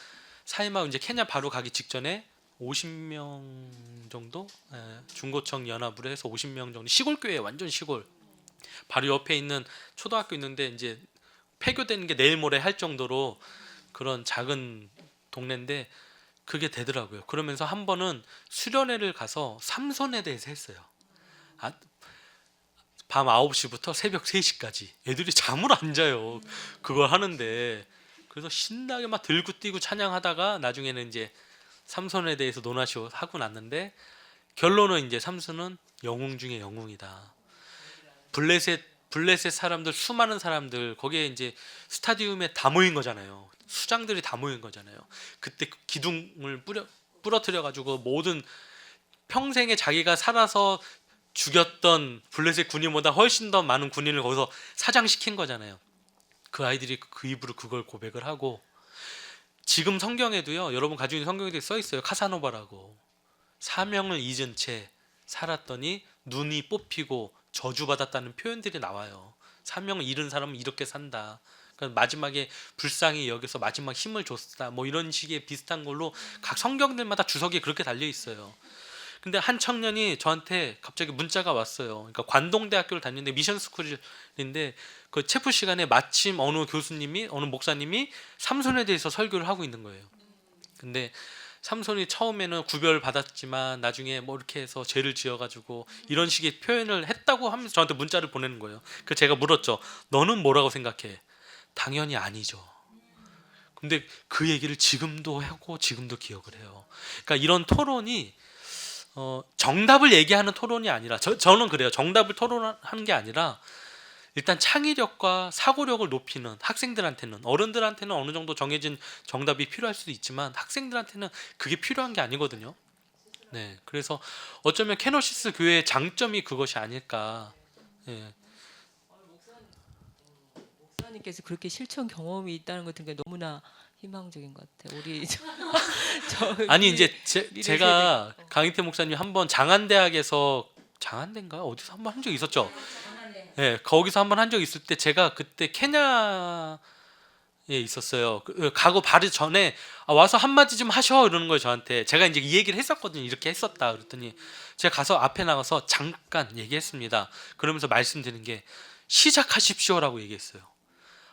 사임하고 이제 케냐 바로 가기 직전에 50명 정도 중고청 연합으로 해서 50명 정도 시골 교회 완전 시골 바로 옆에 있는 초등학교 있는데 이제 폐교되는 게 내일 모레 할 정도로 그런 작은 동네인데 그게 되더라고요. 그러면서 한 번은 수련회를 가서 삼손에 대해서 했어요. 밤 9시부터 새벽 3시까지 애들이 잠을 안 자요. 그걸 하는데 그래서 신나게 막 들고 뛰고 찬양하다가 나중에는 이제 삼손에 대해서 논하시고 하고 났는데 결론은 이제 삼손은 영웅 중에 영웅이다. 블레셋 사람들 수많은 사람들 거기에 이제 스타디움에 다 모인 거잖아요. 수장들이 다 모인 거잖아요. 그때 그 기둥을 부러뜨려 가지고 모든 평생에 자기가 살아서 죽였던 블레셋 군인보다 훨씬 더 많은 군인을 거기서 사장시킨 거잖아요. 그 아이들이 그 입으로 그걸 고백을 하고 지금 성경에도요. 여러분 가지고 있는 성경에도 써 있어요. 카사노바라고 사명을 잊은 채 살았더니 눈이 뽑히고 저주받았다는 표현들이 나와요. 사명을 잃은 사람은 이렇게 산다. 그러니까 마지막에 불쌍히 여기서 마지막 힘을 줬다. 뭐 이런 식의 비슷한 걸로 각 성경들마다 주석이 그렇게 달려 있어요. 근데 한 청년이 저한테 갑자기 문자가 왔어요. 그러니까 관동대학교를 다니는데 미션 스쿨인데 그 체프 시간에 마침 어느 목사님이 삼손에 대해서 설교를 하고 있는 거예요. 근데 삼손이 처음에는 구별 받았지만 나중에 뭐 이렇게 해서 죄를 지어가지고 이런 식의 표현을 했다고 하면서 저한테 문자를 보내는 거예요. 그래서 제가 물었죠. 너는 뭐라고 생각해? 당연히 아니죠. 근데 그 얘기를 지금도 하고 지금도 기억을 해요. 그러니까 이런 토론이 정답을 얘기하는 토론이 아니라 저는 그래요. 정답을 토론하는 게 아니라 일단 창의력과 사고력을 높이는 학생들한테는 어른들한테는 어느 정도 정해진 정답이 필요할 수도 있지만 학생들한테는 그게 필요한 게 아니거든요. 네, 그래서 어쩌면 케노시스 교회의 장점이 그것이 아닐까. 네. 목사님께서 그렇게 실천 경험이 있다는 것 들으니까 너무나 희망적인 것 같아요. 우리 아니 이제 제가 강희태 목사님 한번 장안대인가 어디서 한번 한 적 있었죠. 네, 거기서 한번 한 적 있을 때 제가 그때 케냐에 있었어요. 가고 바로 전에 와서 한마디 좀 하셔 이러는 거예요 저한테. 제가 이제 이 얘기를 했었거든요. 이렇게 했었다 그랬더니 제가 가서 앞에 나가서 잠깐 얘기했습니다. 그러면서 말씀드린 게 시작하십시오라고 얘기했어요.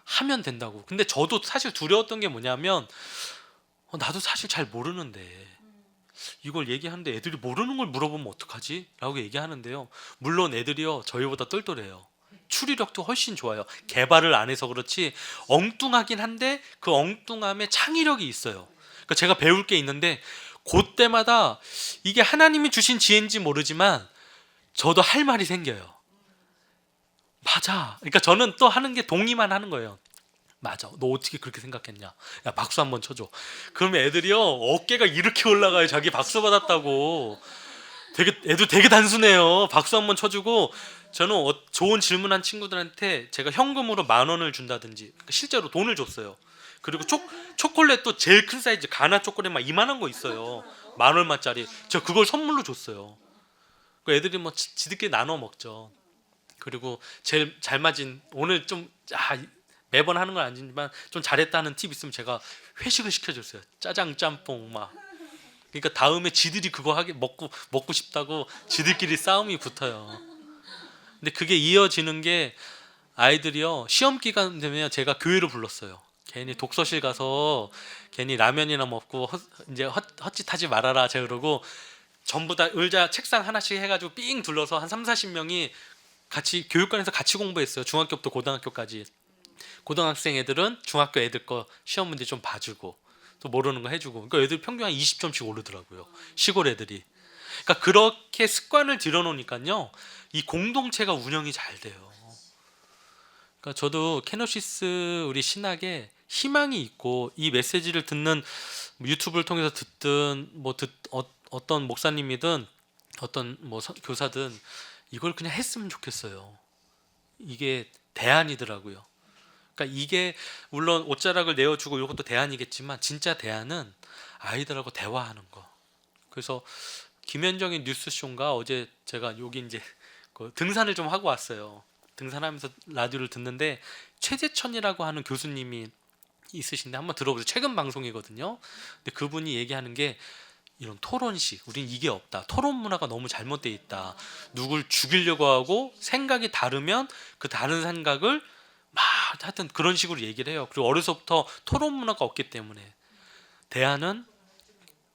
하면 된다고. 근데 저도 사실 두려웠던 게 뭐냐면 나도 사실 잘 모르는데 이걸 얘기하는데 애들이 모르는 걸 물어보면 어떡하지? 라고 얘기하는데요. 물론 애들이요 저희보다 똘똘해요. 추리력도 훨씬 좋아요. 개발을 안 해서 그렇지 엉뚱하긴 한데 그 엉뚱함에 창의력이 있어요. 그러니까 제가 배울 게 있는데 그때마다 이게 하나님이 주신 지혜인지 모르지만 저도 할 말이 생겨요. 맞아. 그러니까 저는 또 하는 게 동의만 하는 거예요. 맞아. 너 어떻게 그렇게 생각했냐? 야 박수 한번 쳐줘. 그러면 애들이요 어깨가 이렇게 올라가요. 자기 박수 받았다고. 애들 되게 단순해요. 박수 한번 쳐주고 저는 좋은 질문한 친구들한테 제가 현금으로 10,000원을 준다든지 실제로 돈을 줬어요. 그리고 초콜릿도 제일 큰 사이즈 가나 초콜릿 막 이만한 거 있어요. 10,000원짜리. 저 그걸 선물로 줬어요. 그 애들이 뭐 지들끼리 나눠 먹죠. 그리고 제일 잘 맞은 오늘 좀 매번 하는 건 아니지만 좀 잘했다는 팁 있으면 제가 회식을 시켜줬어요. 짜장 짬뽕 막. 그러니까 다음에 지들이 그거 먹고 싶다고 지들끼리 싸움이 붙어요. 근데 그게 이어지는 게 아이들이요 시험 기간 되면 제가 교회로 불렀어요. 괜히 독서실 가서 괜히 라면이나 먹고 이제 헛짓하지 말아라 제가 그러고 전부 다 의자 책상 하나씩 해가지고 삥 둘러서 한 30-40명이 같이 교육관에서 같이 공부했어요. 중학교부터 고등학교까지. 고등학생 애들은 중학교 애들 거 시험 문제 좀 봐주고 또 모르는 거 해주고. 그러니까 애들 평균 한 20점씩 오르더라고요. 시골 애들이. 그러니까 그렇게 습관을 들여놓으니까요 이 공동체가 운영이 잘 돼요. 그러니까 저도 케노시스 우리 신학에 희망이 있고 이 메시지를 듣는 유튜브를 통해서 듣든 어떤 목사님이든 어떤 교사든 이걸 그냥 했으면 좋겠어요. 이게 대안이더라고요. 그러니까 이게 물론 옷자락을 내어주고 이것도 대안이겠지만 진짜 대안은 아이들하고 대화하는 거. 그래서 김현정의 뉴스쇼인가 어제 제가 여기 이제 그 등산을 좀 하고 왔어요. 등산하면서 라디오를 듣는데 최재천이라고 하는 교수님이 있으신데 한번 들어보세요. 최근 방송이거든요. 근데 그분이 얘기하는 게 이런 토론식, 우린 이게 없다. 토론 문화가 너무 잘못돼 있다. 누굴 죽이려고 하고 생각이 다르면 그 다른 생각을 하여튼 그런 식으로 얘기를 해요. 그리고 어려서부터 토론 문화가 없기 때문에 대안은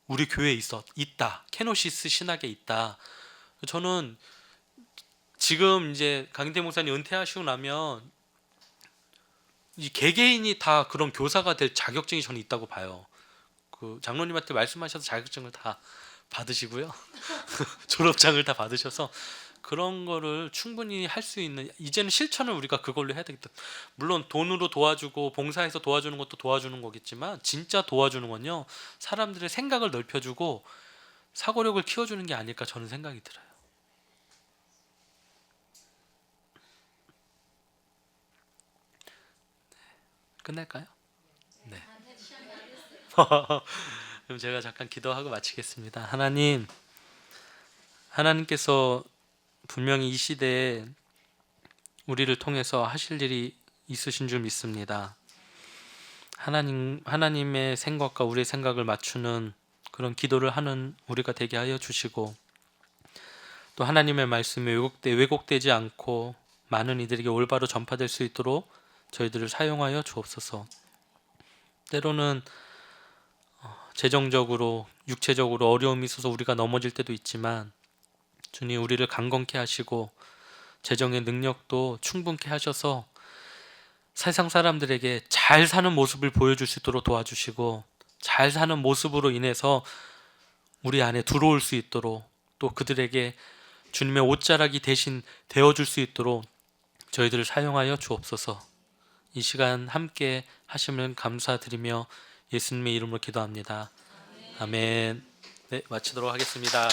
우리 교회에 있다. 케노시스 신학에 있다. 저는 지금 이제 강인태 목사님 은퇴하시고 나면 이 개개인이 다 그런 교사가 될 자격증이 저는 있다고 봐요. 그 장로님한테 말씀하셔서 자격증을 다 받으시고요. 졸업장을 다 받으셔서 그런 거를 충분히 할 수 있는, 이제는 실천을 우리가 그걸로 해야 되겠다. 물론 돈으로 도와주고 봉사해서 도와주는 것도 도와주는 거겠지만 진짜 도와주는 건요, 사람들의 생각을 넓혀주고 사고력을 키워주는 게 아닐까 저는 생각이 들어요. 끝낼까요? 네. 그럼 제가 잠깐 기도하고 마치겠습니다. 하나님께서 분명히 이 시대에 우리를 통해서 하실 일이 있으신 줄 믿습니다. 하나님의 생각과 우리의 생각을 맞추는 그런 기도를 하는 우리가 되게 하여 주시고, 또 하나님의 말씀이 왜곡되지 않고 많은 이들에게 올바로 전파될 수 있도록 저희들을 사용하여 주옵소서. 때로는 재정적으로 육체적으로 어려움이 있어서 우리가 넘어질 때도 있지만 주님, 우리를 강건케 하시고 재정의 능력도 충분케 하셔서 세상 사람들에게 잘 사는 모습을 보여줄 수 있도록 도와주시고, 잘 사는 모습으로 인해서 우리 안에 들어올 수 있도록, 또 그들에게 주님의 옷자락이 대신 되어줄 수 있도록 저희들을 사용하여 주옵소서. 이 시간 함께 하시면 감사드리며 예수님의 이름으로 기도합니다. 아멘. 네, 마치도록 하겠습니다.